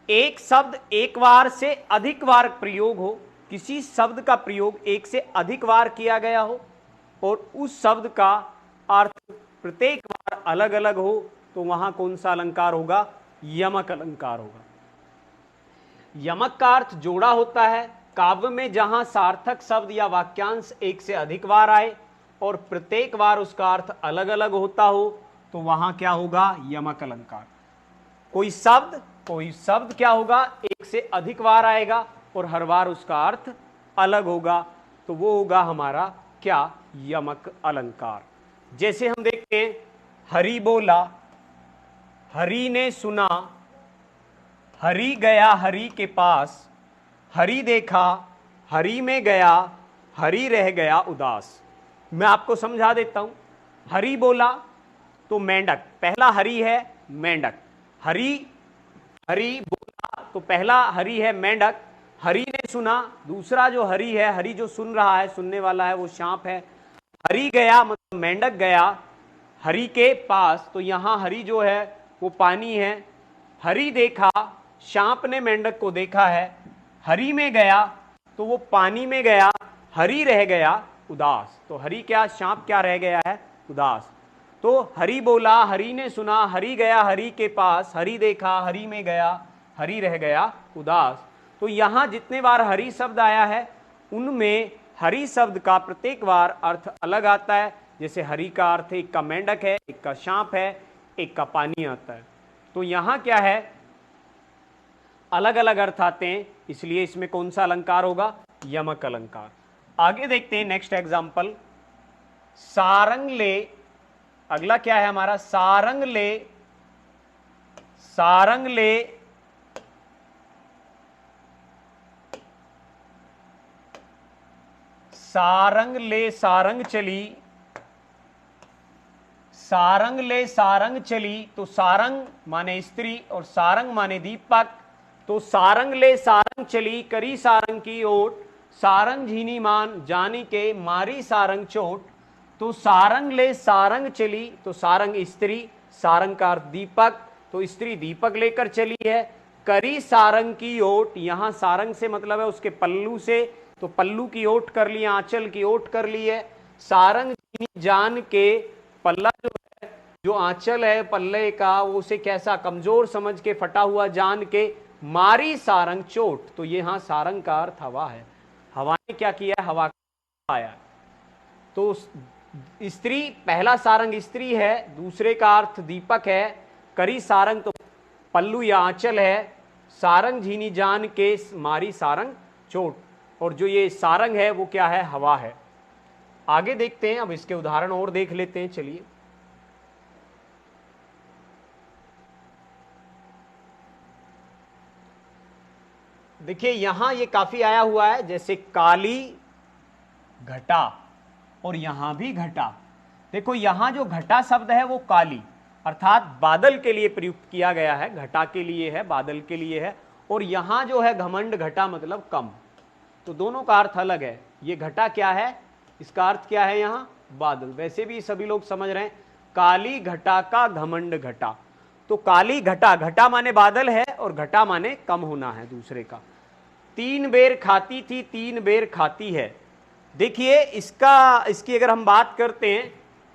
एक शब्द एक बार से अधिक बार प्रयोग हो, किसी शब्द का प्रयोग एक से अधिक बार किया गया हो, और उस शब्द का अर्थ प्रत्येक बार अलग अलग हो तो वहां कौन सा अलंकार होगा? यमक अलंकार होगा। यमक का अर्थ जोड़ा होता है। काव्य में जहां सार्थक शब्द या वाक्यांश एक से अधिक बार आए और प्रत्येक बार उसका अर्थ अलग अलग होता हो तो वहां क्या होगा? यमक अलंकार। कोई शब्द क्या होगा? एक से अधिक बार आएगा और हर बार उसका अर्थ अलग होगा तो वो होगा हमारा क्या? यमक अलंकार। जैसे हम देखते हैं, हरि बोला, हरि ने सुना, हरि गया हरि के पास, हरि देखा, हरि में गया, हरि रह गया उदास। मैं आपको समझा देता हूं। हरि बोला तो मेंढक, पहला हरि है मेंढक। हरि बोला तो पहला हरि है मेंढक। हरि ने सुना, दूसरा जो हरि है, हरि जो सुन रहा है, सुनने वाला है, वो सांप है। हरि गया मतलब मेंढक गया हरि के पास, तो यहां हरि जो है वो पानी है। हरि देखा, सांप ने मेंढक को देखा है। हरि में गया तो वो पानी में गया, हरि रह गया उदास। तो हरि क्या, सांप क्या रह गया है? उदास। तो हरि बोला, हरि ने सुना, हरि गया हरि के पास, हरि देखा, हरि में गया, हरि रह गया उदास। तो यहां जितने बार हरि शब्द आया है उनमें हरि शब्द का प्रत्येक बार अर्थ अलग आता है। जैसे हरि का अर्थ एक का मेंढक है, एक का सांप है, एक का पानी आता है। तो यहां क्या है? अलग अलग अर्थ आते हैं, इसलिए इसमें कौन सा अलंकार होगा? यमक अलंकार। आगे देखते हैं नेक्स्ट एग्जांपल। सारंग ले, अगला क्या है हमारा? सारंग ले, सारंग ले, सारंग ले सारंग चली, सारंग ले सारंग चली। तो सारंग माने स्त्री और सारंग माने दीपक। तो सारंग ले सारंग चली, करी सारंग की ओट, सारंग झीनी मान जानी के मारी सारंग चोट। तो सारंग ले सारंग चली, तो सारंग स्त्री, सारंग का अर्थ दीपक, तो स्त्री दीपक लेकर चली है। करी सारंग की ओट, यहां सारंग से मतलब है उसके पल्लू से, तो पल्लू की ओट कर ली, आंचल की ओट कर ली है। सारंग झीनी जान के, पल्ला जो है, जो आंचल है पल्ले का, वो उसे कैसा कमजोर समझ के, फटा हुआ जान के, मारी सारंग चोट। तो ये यहां सारंग का अर्थ हवा है। हवा ने क्या किया? हवा आया। तो स्त्री, पहला सारंग स्त्री है, दूसरे का अर्थ दीपक है। करी सारंग तो पल्लू या आंचल है। सारंग झीनी जान के मारी सारंग चोट, और जो ये सारंग है वो क्या है? हवा है। आगे देखते हैं, अब इसके उदाहरण और देख लेते हैं। चलिए, देखिए यहां ये काफी आया हुआ है, जैसे काली घटा, और यहां भी घटा। देखो यहां जो घटा शब्द है वो काली अर्थात बादल के लिए प्रयुक्त किया गया है, घटा के लिए है, बादल के लिए है। और यहां जो है घमंड घटा मतलब कम, तो दोनों का अर्थ अलग है। ये घटा क्या है? इसका अर्थ क्या है? यहां बादल। वैसे भी सभी लोग समझ रहे हैं, काली घटा का घमंड घटा। तो काली घटा, घटा माने बादल है और घटा माने कम होना है दूसरे का। तीन बेर खाती थी, तीन बेर खाती है। देखिए इसकी अगर हम बात करते हैं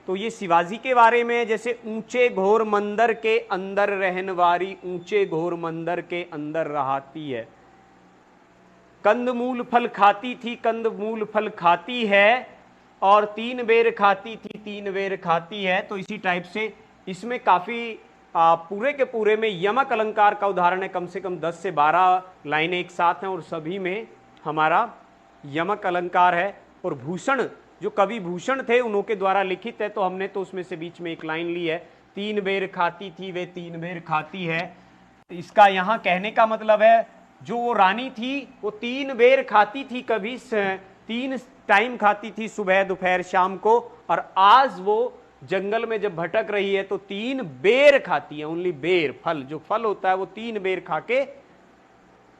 तो ये शिवाजी के बारे में, जैसे ऊंचे घोर मंदिर के अंदर रहनवारी, ऊंचे घोर मंदिर के अंदर रहाती है। कंदमूल फल खाती थी, कंदमूल फल खाती है, और तीन बेर खाती थी, तीन बेर खाती है। तो इसी टाइप से इसमें काफी पूरे के पूरे में यमक अलंकार का उदाहरण है। कम से कम 10 से 12 लाइनें एक साथ हैं और सभी में हमारा यमक अलंकार है। और भूषण, जो कवि भूषण थे उन्हों के द्वारा लिखित है, तो हमने तो उसमें से बीच में एक लाइन ली है, तीन बेर खाती थी वे तीन बेर खाती है। इसका यहाँ कहने का मतलब है, जो वो रानी थी वो तीन बेर खाती थी, कभी 3 टाइम खाती थी, सुबह दोपहर शाम को। और आज वो जंगल में जब भटक रही है तो 3 बेर खाती है, ओनली बेर, फल, जो फल होता है वो 3 बेर खा के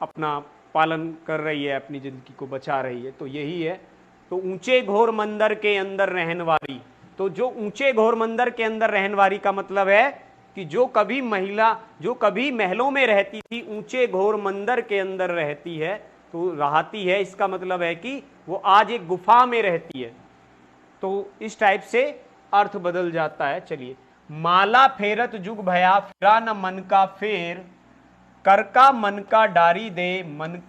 अपना पालन कर रही है, अपनी जिंदगी को बचा रही है। तो यही है। तो ऊंचे घोर मंदिर के अंदर रहनवारी, तो जो ऊंचे घोर मंदिर के अंदर रहनवारी का मतलब है कि जो कभी महिला, जो कभी महलों में रहती थी, ऊंचे घोर मंदिर के अंदर रहती है, तो रहती है, इसका मतलब है कि वो आज एक गुफा में रहती है। तो इस टाइप से अर्थ बदल जाता है। चलिए, माला फेरत जुग भया फिरा न मन का फेर, कर का मन का डारी दे मन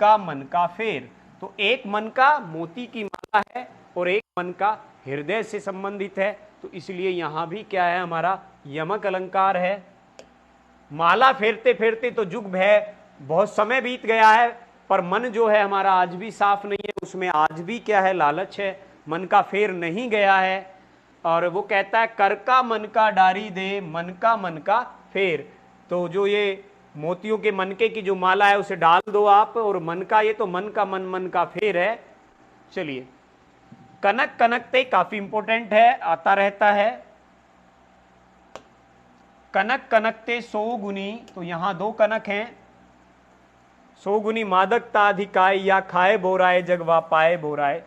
का फेर। तो एक मन का मोती की माला है और एक मन का हृदय से संबंधित है, तो इसलिए यहां भी क्या है, हमारा यमक अलंकार है। माला फेरते फेरते तो जुग भय, बहुत समय बीत गया है, पर मन जो है हमारा आज भी साफ नहीं है, उसमें आज भी क्या है, लालच है, मन का फेर नहीं गया है। और वो कहता है कर का मन का डारी दे मन का फेर। तो जो ये मोतियों के मनके की जो माला है उसे डाल दो आप, और मन का, ये तो मन का फेर है। चलिए, कनक कनकते काफी इंपॉर्टेंट है, आता रहता है। कनक कनकते सो गुनी, तो यहां दो कनक हैं। सो गुनी मादकता अधिकाय या खाए बोराए जगवा पाए बोराए।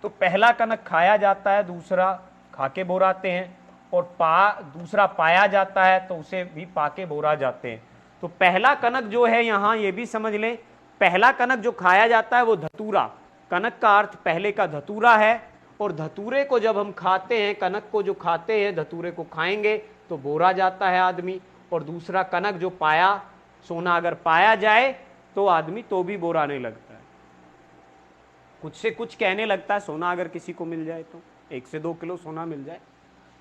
तो पहला कनक खाया जाता है, दूसरा खाके बोराते हैं, और दूसरा पाया जाता है तो उसे भी पाके बोरा जाते हैं। तो पहला कनक जो है यहां ये भी समझ लें, पहला कनक जो खाया जाता है वो धतूरा, कनक का अर्थ पहले का धतूरा है, और धतूरे को जब हम खाते हैं, कनक को जो खाते हैं, धतूरे को खाएंगे तो बोरा जाता है आदमी। और दूसरा कनक जो पाया, सोना अगर पाया जाए तो आदमी तो भी बोरा नहीं लगता है, कुछ से कुछ कहने लगता है। सोना अगर किसी को मिल जाए तो 1 से 2 किलो सोना मिल जाए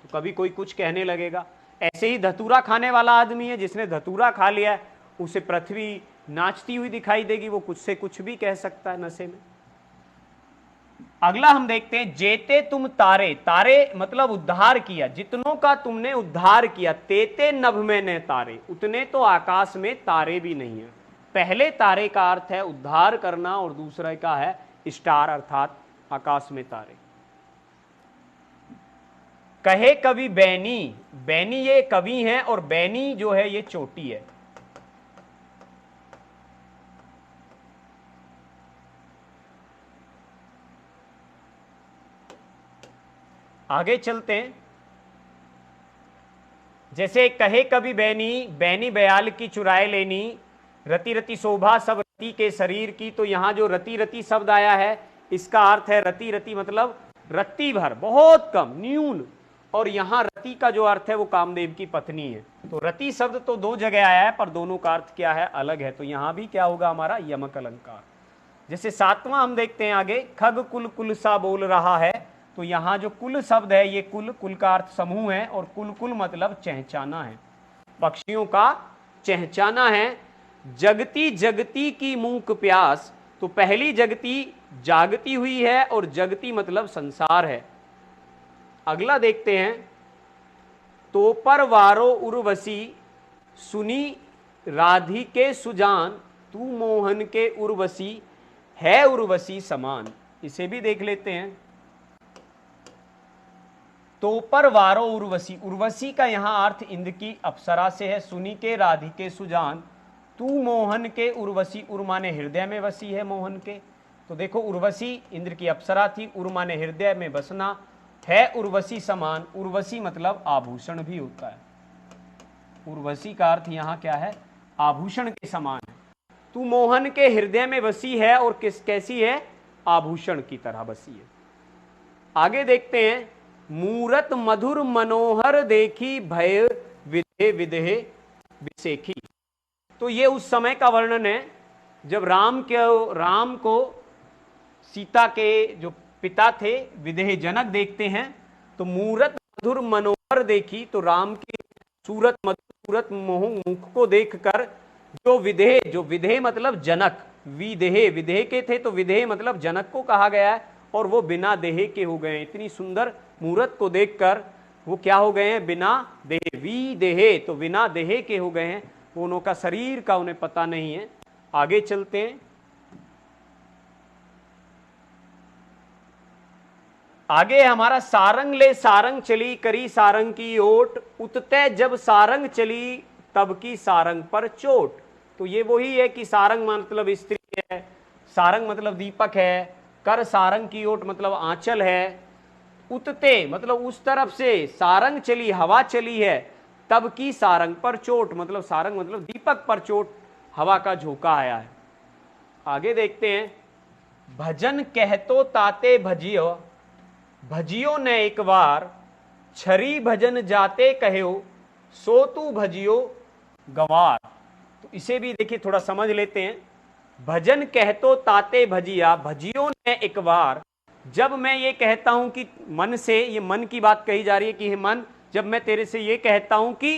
तो कभी कोई कुछ कहने लगेगा। ऐसे ही धतूरा खाने वाला आदमी है, जिसने धतूरा खा लिया है उसे पृथ्वी नाचती हुई दिखाई देगी, वो कुछ से कुछ भी कह सकता है नशे में। अगला हम देखते हैं, जेते तुम तारे, तारे मतलब उद्धार किया, जितनों का तुमने उद्धार किया। तेते नभ में न तारे, उतने तो आकाश में तारे भी नहीं है। पहले तारे का अर्थ है उद्धार करना, और दूसरे का है स्टार अर्थात आकाश में तारे। कहे कवि बैनी, बैनी ये कवि हैं, और बैनी जो है ये चोटी है। आगे चलते हैं। जैसे कहे कवि बैनी, बैनी बयाल की चुराए लेनी, रति रति शोभा सब रति के शरीर की। तो यहां जो रति रति शब्द आया है इसका अर्थ है रति रति मतलब रत्ती भर, बहुत कम, न्यून। और यहां रति का जो अर्थ है वो कामदेव की पत्नी है। तो रति शब्द तो 2 जगह आया है, पर दोनों का अर्थ क्या है, अलग है। तो यहां भी क्या होगा, हमारा यमक अलंकार। जैसे 7वां हम देखते हैं आगे, खग कुल कुल सा बोल रहा है। तो यहां जो कुल शब्द है ये कुल का अर्थ समूह है, और कुल मतलब चहचाना है, पक्षियों का चहचाना है। जगती जगती की मूक प्यास, तो पहली जगती जागती हुई है, और जगती मतलब संसार है। अगला देखते हैं, तो पर वारो उर्वशी सुनी राधिके सुजान, तू मोहन के उर्वशी है उर्वशी समान। इसे भी देख लेते हैं। तो पर वारो उर्वशी, उर्वशी का यहां अर्थ इंद्र की अप्सरा से है। सुनी के राधिके सुजान, तू मोहन के उर्वशी, उर्मा ने हृदय में वसी है मोहन के। तो देखो, उर्वशी इंद्र की अप्सरा थी, उर्मा ने हृदय में बसना है, उर्वशी समान। उर्वशी मतलब आभूषण भी होता है, उर्वशी का अर्थ यहां क्या है, आभूषण के समान है। तू मोहन के हृदय में बसी है, और कैसी है, आभूषण की तरह बसी है। आगे देखते हैं, मूरत मधुर मनोहर देखी भय विधे विदेह विसेखी। तो ये उस समय का वर्णन है जब राम को सीता के जो पिता थे विदेह जनक देखते हैं। तो मूरत मधुर मनोहर देखी, तो राम की सूरत मधुर सूरत मुख को देखकर जो विदेह मतलब जनक, विदेह के थे, तो विदेह मतलब जनक को कहा गया है, और वो बिना देह के हो गए। इतनी सुंदर मूरत को देखकर वो क्या हो गए हैं, बिना देह, विदेह, तो बिना देह के हो गए हैं, दोनों का शरीर का उन्हें पता नहीं है। आगे चलते हैं। आगे हमारा सारंग ले सारंग चली करी सारंग की ओट, उतते जब सारंग चली तब की सारंग पर चोट। तो ये वही है कि सारंग मतलब स्त्री है, सारंग मतलब दीपक है, कर सारंग की ओट मतलब आंचल है, उतते मतलब उस तरफ से सारंग चली, हवा चली है, तब की सारंग पर चोट मतलब सारंग मतलब दीपक पर चोट, हवा का झोंका आया है। आगे देखते हैं, भजन कहतो ताते भजियो, भजियो ने एक बार, छरी भजन जाते कहो, सो तू भजियो गवार। तो इसे भी देखिए थोड़ा समझ लेते हैं। भजन कहतो ताते भजिया, भजियो ने एक बार, जब मैं ये कहता हूं कि मन से, ये मन की बात कही जा रही है कि हे मन, जब मैं तेरे से ये कहता हूं कि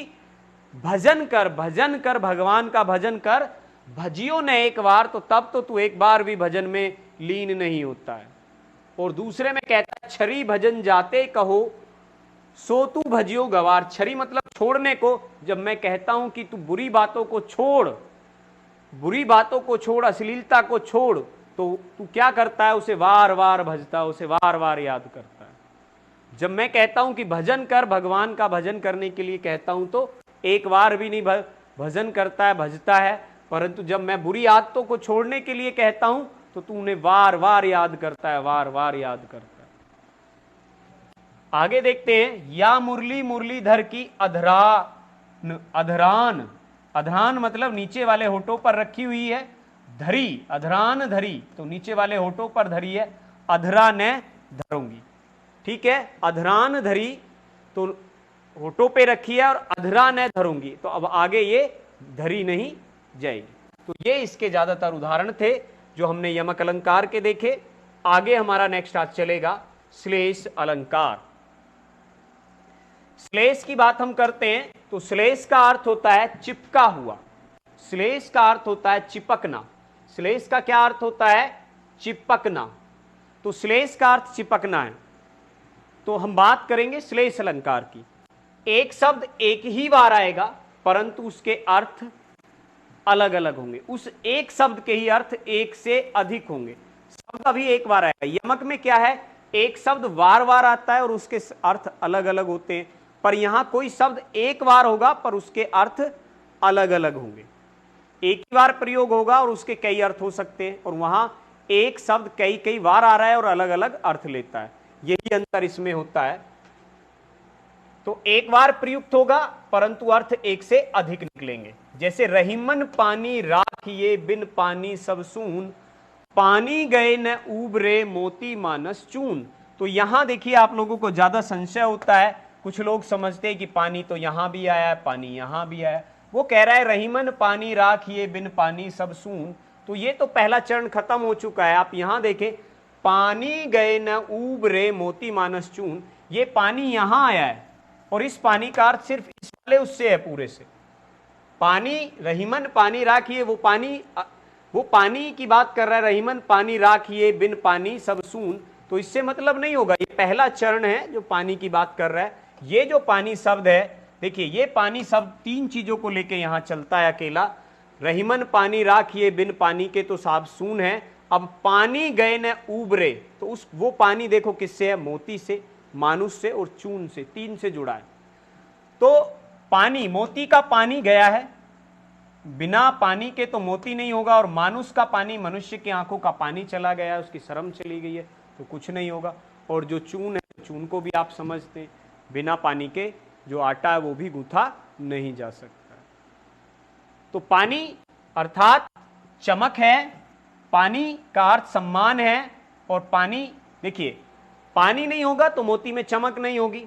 भजन कर, भजन कर, भगवान का भजन कर, भजियो ने एक बार, तो तब तो तू एक बार भी भजन में लीन नहीं होता है। और दूसरे में कहता है छरी भजन जाते कहो, सो तू भजियो गवार। छरी मतलब छोड़ने को। जब मैं कहता हूं कि तू बुरी बातों को छोड़, बुरी बातों को छोड़, अश्लीलता को छोड़, तो तू क्या करता है? उसे वार वार भजता है, उसे वार वार याद करता है। जब मैं कहता हूं कि भजन कर, भगवान का भजन करने के लिए कहता हूं, तो एक बार भी नहीं भजन करता है, भजता है। परंतु जब मैं बुरी आदतों को छोड़ने के लिए कहता हूं, तो तू उन्हें वार वार याद करता है, वार वार याद करता है। आगे देखते हैं, या मुरली मुरलीधर की अधरान, अधरान, अधरान मतलब नीचे वाले होठों पर रखी हुई है, धरी, अधरान धरी, तो नीचे वाले होठों पर धरी है, अधरा ने धरूंगी। ठीक है, अधरान धरी तो होठों पे रखी है, और अधरा ने धरूंगी, तो अब आगे ये धरी नहीं जाएगी। तो ये इसके ज्यादातर उदाहरण थे जो हमने यमक अलंकार के देखे। आगे हमारा नेक्स्ट आज चलेगा श्लेष अलंकार। श्लेष की बात हम करते हैं तो श्लेष का अर्थ होता है चिपका हुआ। श्लेष का अर्थ होता है चिपकना। श्लेष का क्या अर्थ होता है? चिपकना। तो श्लेष का अर्थ चिपकना है। तो हम बात करेंगे श्लेष अलंकार की। एक शब्द एक ही बार आएगा, परंतु उसके अर्थ अलग अलग होंगे। उस एक शब्द के ही अर्थ एक से अधिक होंगे। शब्द अभी एक बार आएगा। यमक में क्या है? एक शब्द बार बार आता है और उसके अर्थ अलग अलग होते हैं। पर यहां कोई शब्द एक बार होगा पर उसके अर्थ अलग अलग होंगे। एक ही बार प्रयोग होगा और उसके कई अर्थ हो सकते हैं, और वहां एक शब्द कई कई बार आ रहा है और अलग अलग अर्थ लेता है। यही अंतर इसमें होता है। तो एक बार प्रयुक्त होगा परंतु अर्थ एक से अधिक निकलेंगे। जैसे रहीमन पानी राखिए, बिन पानी सब सून, पानी गए न उबरे, मोती मानस चून। तो यहां देखिए आप लोगों को ज्यादा संशय होता है। कुछ लोग समझते हैं कि पानी तो यहां भी आया है, पानी यहां भी आया। वो कह रहा है रहीमन पानी राखिए, बिन पानी सब सून। तो ये तो पहला चरण खत्म हो चुका है। आप यहां देखें, पानी गए न उबरे, मोती मानस चून। ये पानी यहां आया है और इस पानी का अर्थ सिर्फ इस वाले उससे है, पूरे से। पानी, रहीमन पानी राखिए, वो पानी की बात कर रहा है। रहीमन पानी राखिए, बिन पानी सब सून। तो इससे मतलब नहीं होगा। ये पहला चरण है जो पानी की बात कर रहा है। ये जो पानी शब्द है, देखिए ये पानी शब्द तीन चीजों को लेके यहां चलता है अकेला। रहीमन पानी राखिए, बिन पानी के तो साफ सून है। अब पानी गए न उबरे, तो वो पानी देखो किससे है? मोती से, मानुष से और चून से, तीन से जुड़ा है। तो पानी, मोती का पानी गया है, बिना पानी के तो मोती नहीं होगा। और मानुष का पानी, मनुष्य की आंखों का पानी चला गया है, उसकी शर्म चली गई है, तो कुछ नहीं होगा। और जो चून है, चून को भी आप समझते हैं, बिना पानी के जो आटा है वो भी गूंथा नहीं जा सकता। तो पानी अर्थात चमक है, पानी का अर्थ सम्मान है। और पानी, देखिए पानी नहीं होगा तो मोती में चमक नहीं होगी।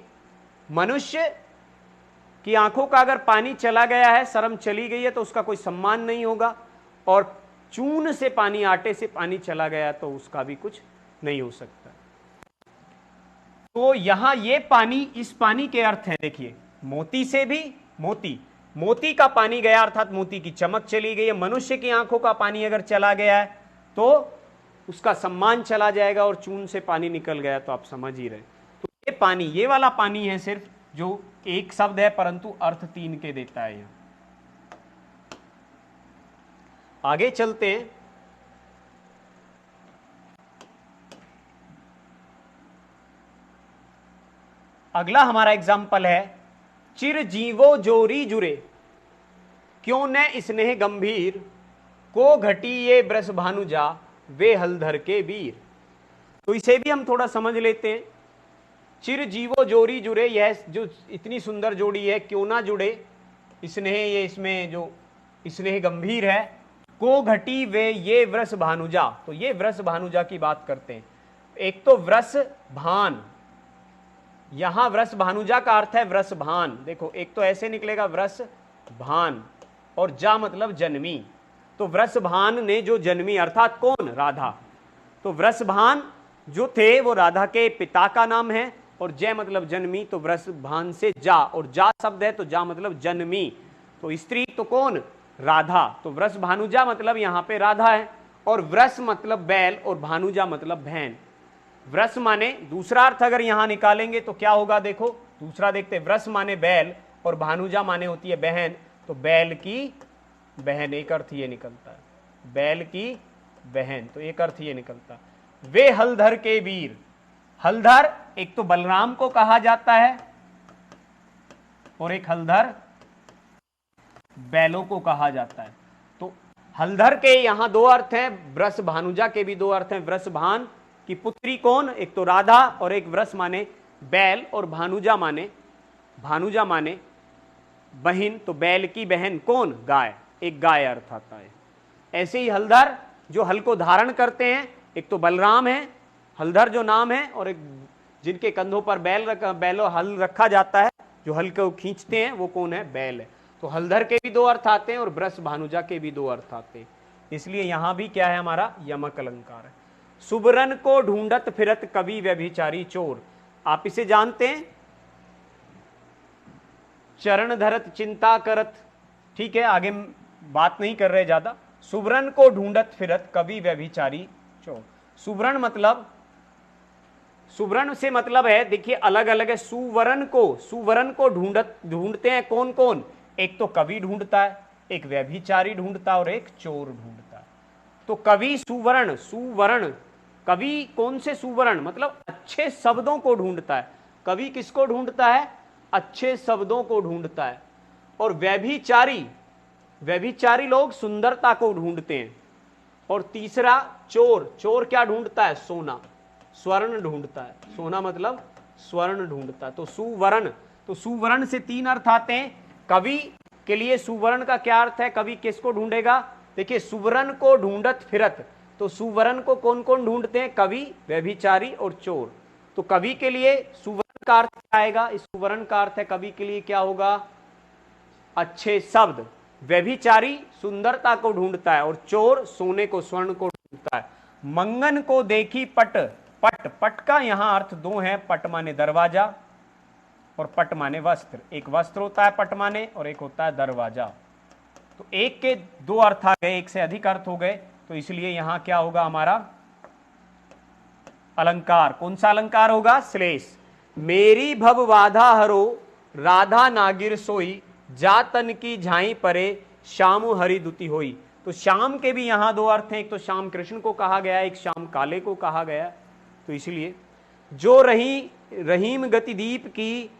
मनुष्य की आंखों का अगर पानी चला गया है, शर्म चली गई है, तो उसका कोई सम्मान नहीं होगा। और चून से पानी, आटे से पानी चला गया तो उसका भी कुछ नहीं हो सकता। तो यहां ये पानी, इस पानी के अर्थ है, देखिए मोती से भी, मोती का पानी गया अर्थात मोती की चमक चली गई है। मनुष्य की आंखों का पानी अगर चला गया है तो उसका सम्मान चला जाएगा, और चून से पानी निकल गया तो आप समझ ही रहे। तो ये पानी, ये वाला पानी है सिर्फ जो एक शब्द है परंतु अर्थ तीन के देता है। यहां आगे चलते हैं। अगला हमारा एग्जाम्पल है, चिर जीवो जोरी जुरे, क्यों न स्नेह गंभीर, को घटी ये ब्रस भानुजा, वे हलधर के वीर। तो इसे भी हम थोड़ा समझ लेते हैं। चिर जीवो जोरी जुरे, यह जो इतनी सुंदर जोड़ी है, क्यों ना जुड़े स्नेह, ये इसमें जो स्नेह गंभीर है। को घटी वे ये व्रस भानुजा, तो ये व्रस भानुजा की बात करते हैं। एक तो व्रस भान, यहां वृष भानुजा का अर्थ है वृषभान। देखो एक तो ऐसे निकलेगा वृषभान, और जा मतलब जन्मी। तो वृषभान ने जो जन्मी, अर्थात कौन? राधा। तो वृषभान जो थे वो राधा के पिता का नाम है, और जय मतलब जन्मी, तो वृषभान से जा, और जा शब्द है तो जा मतलब जन्मी। तो स्त्री तो कौन? राधा। तो वृष भानुजा मतलब यहां पे राधा है, और वृष मतलब बैल, और भानुजा मतलब बहन। वृष माने दूसरा अर्थ अगर यहां निकालेंगे तो क्या होगा? देखो दूसरा देखते, वृष माने बैल और भानुजा माने होती है बहन। तो बैल की बहन, एक अर्थ ये निकलता है, बैल की बहन, तो एक अर्थ ये निकलता है। वे हलधर के वीर। हलधर एक तो बलराम को कहा जाता है, और एक हलधर बैलों को कहा जाता है। तो हलधर के यहां दो अर्थ हैं, वृष भानुजा के भी दो अर्थ हैं। वृषभान की पुत्री कौन? एक तो राधा, और एक वृष माने बैल, और भानुजा माने बहन। तो बैल की बहन कौन? गाय, एक गाय अर्थ आता है। ऐसे ही हलधर जो हल को धारण करते हैं, एक तो बलराम है हलधर जो नाम है, और एक जिनके कंधों पर हल रखा जाता है, जो हल को खींचते हैं, वो कौन है? बैल है। तो हलधर के भी दो अर्थ आते हैं और वृष भानुजा के भी दो अर्थ आते हैं। इसलिए यहां भी क्या है हमारा? यमक अलंकार है। सुबरन को ढूंढत फिरत कवि व्यभिचारी चोर। आप इसे जानते हैं, चरण धरत चिंता करत। ठीक है, आगे बात नहीं कर रहे ज्यादा। सुबरन को ढूंढत फिरत कवि व्यभिचारी चोर। सुवर्ण से मतलब है, देखिए अलग अलग है। सुवर्ण को ढूंढते हैं कौन कौन? एक तो कवि ढूंढता है, एक व्यभिचारी ढूंढता है, और एक चोर ढूंढता है। तो कवि सुवर्ण, कवि कौन से सुवर्ण? मतलब अच्छे शब्दों को ढूंढता है। कवि किसको ढूंढता है? अच्छे शब्दों को ढूंढता है। और व्यभिचारी लोग सुंदरता को ढूंढते हैं। और तीसरा चोर क्या ढूंढता है? सोना, स्वर्ण ढूंढता है। सोना मतलब स्वर्ण ढूंढता है। तो सुवर्ण से तीन अर्थ आते हैं। कवि के लिए सुवर्ण का क्या अर्थ है? कवि किसको ढूंढेगा? देखिए सुवर्ण को ढूंढत फिरत, तो सुवर्ण को कौन कौन ढूंढते हैं? कवि, व्यभिचारी और चोर। तो कवि के लिए सुवर्ण का अर्थ क्या आएगा? इस सुवर्ण का अर्थ है कवि के लिए क्या होगा? अच्छे शब्द। व्यभिचारी सुंदरता को ढूंढता है, और चोर सोने को, स्वर्ण को ढूंढता है। मंगन को देखी पट का यहां अर्थ दो है। पट माने दरवाजा, और पट माने वस्त्र। एक वस्त्र होता है पट माने, और एक होता है दरवाजा। तो एक के दो अर्थ आ गए, एक से अधिक अर्थ हो गए, तो इसलिए यहां क्या होगा हमारा? अलंकार। कौन सा अलंकार होगा? श्लेष। मेरी भव बाधा हरो राधा नागिर सोई, जातन की झाई परे श्याम हरि दुति होई। तो श्याम के भी यहां दो अर्थ हैं, एक तो श्याम कृष्ण को कहा गया, एक श्याम काले को कहा गया। तो इसलिए जो रहीम गतिदीप की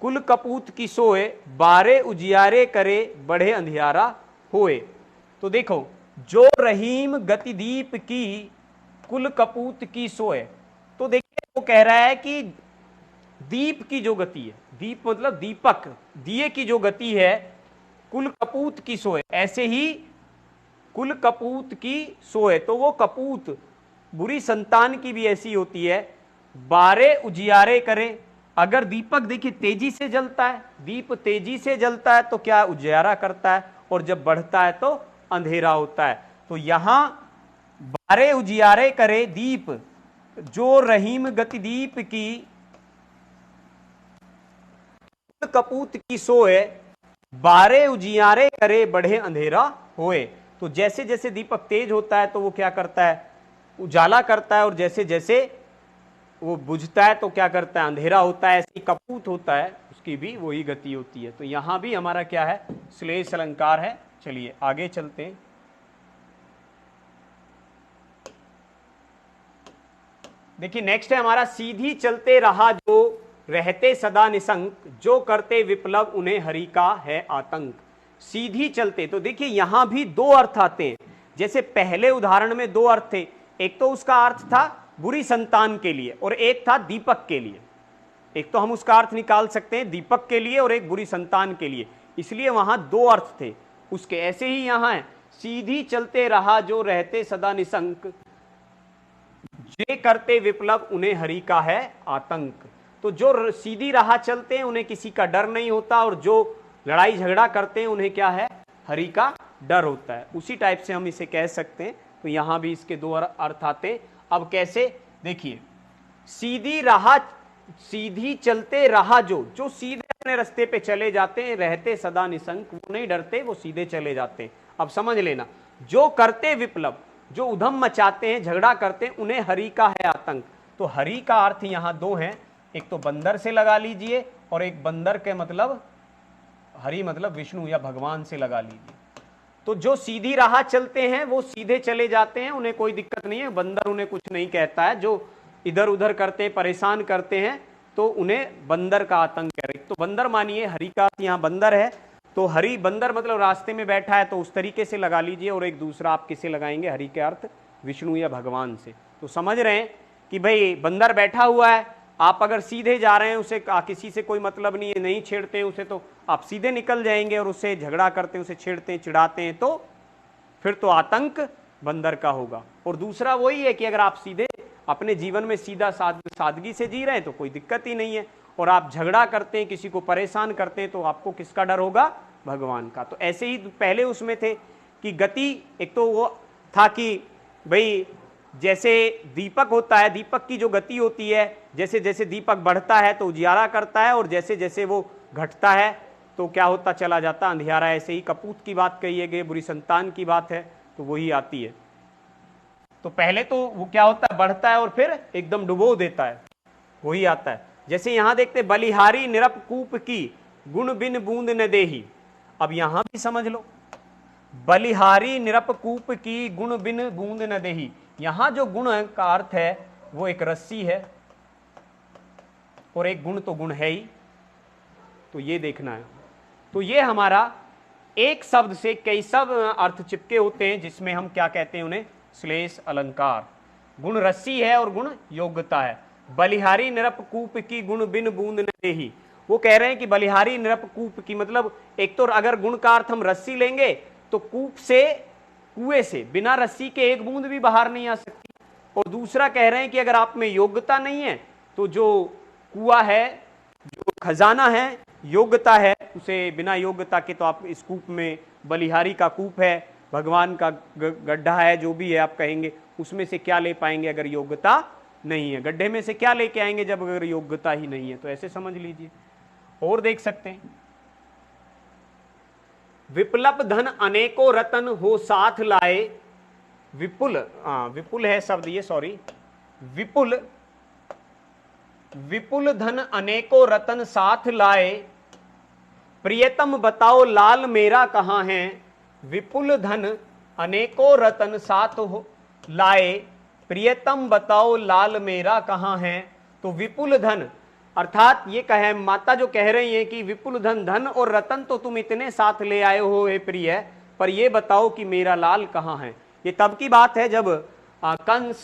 कुल कपूत की सोए, बारे उजियारे करे बढ़े अंधियारा होए। तो देखो, जो रहीम गतिदीप की कुल कपूत की सोए, तो देखिए वो कह रहा है कि दीप की जो गति है, दीप मतलब दीपक, दिए की जो गति है, कुल कपूत की सोए, ऐसे ही कुल कपूत की सोए, तो वो कपूत बुरी संतान की भी ऐसी होती है। बारे उजियारे करे, अगर दीपक देखिए तेजी से जलता है, दीप तेजी से जलता है तो क्या उजियारा करता है, और जब बढ़ता है तो अंधेरा होता है। तो यहां बारे उजियारे करे दीप, जो रहीम गति दीप की कपूत की सोए, बारे उजियारे करे बढ़े अंधेरा होए। तो जैसे जैसे दीपक तेज होता है तो वो क्या करता है? उजाला करता है, और जैसे जैसे वो बुझता है तो क्या करता है? अंधेरा होता है। ऐसी कपूत होता है, उसकी भी वही गति होती है। तो यहां भी हमारा क्या है? श्लेष अलंकार है। चलिए आगे चलते हैं। देखिए नेक्स्ट है हमारा, सीधी चलते रहा जो रहते सदा निसंक, जो करते विप्लव उन्हें हरि का है आतंक। सीधी चलते, तो देखिए यहां भी दो अर्थ आते हैं। जैसे पहले उदाहरण में दो अर्थ थे, एक तो उसका अर्थ था बुरी संतान के लिए, और एक था दीपक के लिए। एक तो हम उसका अर्थ निकाल सकते हैं दीपक के लिए, और एक बुरी संतान के लिए, इसलिए वहां दो अर्थ थे उसके। ऐसे ही यहां है, सीधी चलते रहा जो रहते सदा निसंक, जे करते विप्लव उन्हें हरि का है आतंक। तो जो सीधी राह चलते हैं उन्हें किसी का डर नहीं होता, और जो लड़ाई झगड़ा करते हैं उन्हें क्या है, हरि का डर होता है। उसी टाइप से हम इसे कह सकते हैं। तो यहां भी इसके दो अर्थ आते। अब कैसे, देखिए, सीधी राह, सीधी चलते राह, जो सीधे अपने रास्ते पे चले जाते हैं, रहते सदा निशंक, वो नहीं डरते, वो सीधे चले जाते हैं। अब समझ लेना, जो करते विप्लव, जो उधम मचाते हैं, झगड़ा करते हैं, उन्हें हरि का है आतंक। तो हरि का अर्थ यहां दो हैं, एक तो बंदर से लगा लीजिए, और एक बंदर के मतलब हरि मतलब विष्णु या भगवान से लगा लीजिए। तो जो सीधी राह चलते हैं वो सीधे चले जाते हैं, उन्हें कोई दिक्कत नहीं है, बंदर उन्हें कुछ नहीं कहता है। जो इधर उधर करते हैं, परेशान करते हैं, तो उन्हें बंदर का आतंक कह रहे। तो बंदर मानिए, हरि का यहाँ बंदर है, तो हरि बंदर मतलब रास्ते में बैठा है, तो उस तरीके से लगा लीजिए। और एक दूसरा आप किसे लगाएंगे, हरि के अर्थ विष्णु या भगवान से। तो समझ रहे हैं कि भाई बंदर बैठा हुआ है, आप अगर सीधे जा रहे हैं, उसे किसी से कोई मतलब नहीं है, नहीं छेड़ते हैं उसे, तो आप सीधे निकल जाएंगे, और उससे झगड़ा करते हैं, उसे छेड़ते हैं, चिढ़ाते हैं, तो फिर तो आतंक बंदर का होगा। और दूसरा वही है कि अगर आप सीधे अपने जीवन में सीधा सादगी से जी रहे हैं तो कोई दिक्कत ही नहीं है, और आप झगड़ा करते हैं, किसी को परेशान करते हैं, तो आपको किसका डर होगा, भगवान का। तो ऐसे ही पहले उसमें थे कि गति, एक तो वो था कि भाई जैसे दीपक होता है, दीपक की जो गति होती है, जैसे जैसे दीपक बढ़ता है तो उजियारा करता है, और जैसे जैसे वो घटता है तो क्या होता चला जाता, अंधियारा। ऐसे ही कपूत की बात कही गई, बुरी संतान की बात है, तो वही आती है। तो पहले तो वो क्या होता है, बढ़ता है और फिर एकदम डुबो देता है, वही आता है। जैसे यहां देखते, बलिहारी निरप कूप की, गुण बिन बूंद न देही। अब यहां भी समझ लो, बलिहारी निरप कूप की, गुण बिन बूंद न देही। यहां जो गुण का अर्थ है वो एक रस्सी है, और एक गुण तो गुण है ही, तो ये देखना है। तो ये हमारा एक शब्द से कई सब अर्थ चिपके होते हैं, जिसमें हम क्या कहते हैं उन्हें, श्लेष अलंकार। गुण रस्सी है और गुण योग्यता है। बलिहारी निरप कूप की, गुण बिन बूंद न देही। वो कह रहे हैं कि बलिहारी निरप कूप की मतलब, एक तो अगर गुण का अर्थ हम रस्सी लेंगे तो कूप से, कुएं से बिना रस्सी के एक बूंद भी बाहर नहीं आ सकती। और दूसरा कह रहे हैं कि अगर आप में योग्यता नहीं है तो जो कुआं है, जो खजाना है, योग्यता है, उसे बिना योग्यता के तो आप इस कूप में, बलिहारी का कूप है, भगवान का गड्ढा है, जो भी है आप कहेंगे, उसमें से क्या ले पाएंगे अगर योग्यता नहीं है। गड्ढे में से क्या लेके आएंगे जब अगर योग्यता ही नहीं है। तो ऐसे समझ लीजिए। और देख सकते हैं, विप्लव धन अनेकों रतन हो साथ लाए, विपुल, विपुल है शब्द ये, सॉरी, विपुल, विपुल धन अनेकों रतन साथ लाए, प्रियतम बताओ लाल मेरा कहां है। विपुल धन अनेकों रतन साथ लाए, प्रियतम बताओ लाल मेरा कहां है। तो विपुल धन अर्थात ये कहे, माता जो कह रही है कि विपुल धन, धन और रतन तो तुम इतने साथ ले आए हो हे प्रिय, पर ये बताओ कि मेरा लाल कहां है। ये तब की बात है जब कंस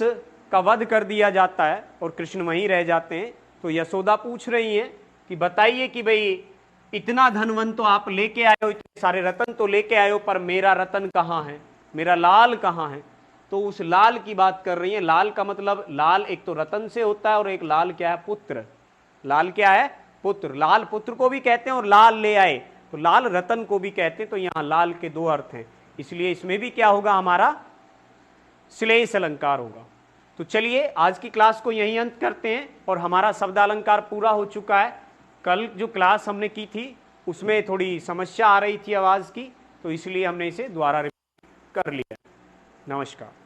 का वध कर दिया जाता है और कृष्ण वहीं रह जाते हैं। तो यशोदा पूछ रही हैं कि बताइए कि भाई इतना धनवन तो आप लेके आए हो, इतने सारे रतन तो लेके आए हो, पर मेरा रतन कहाँ है, मेरा लाल कहाँ है। तो उस लाल की बात कर रही है। लाल का मतलब, लाल एक तो रतन से होता है, और एक लाल क्या है, पुत्र। लाल क्या है, पुत्र। लाल पुत्र को भी कहते हैं और लाल ले आए, तो लाल रतन को भी कहते हैं। तो यहां लाल के दो अर्थ हैं, इसलिए इसमें भी क्या होगा, हमारा श्लेष अलंकार होगा। तो चलिए आज की क्लास को यहीं अंत करते हैं, और हमारा शब्द अलंकार पूरा हो चुका है। कल जो क्लास हमने की थी उसमें थोड़ी समस्या आ रही थी आवाज की, तो इसलिए हमने इसे दोबारा रिपीट कर लिया। नमस्कार।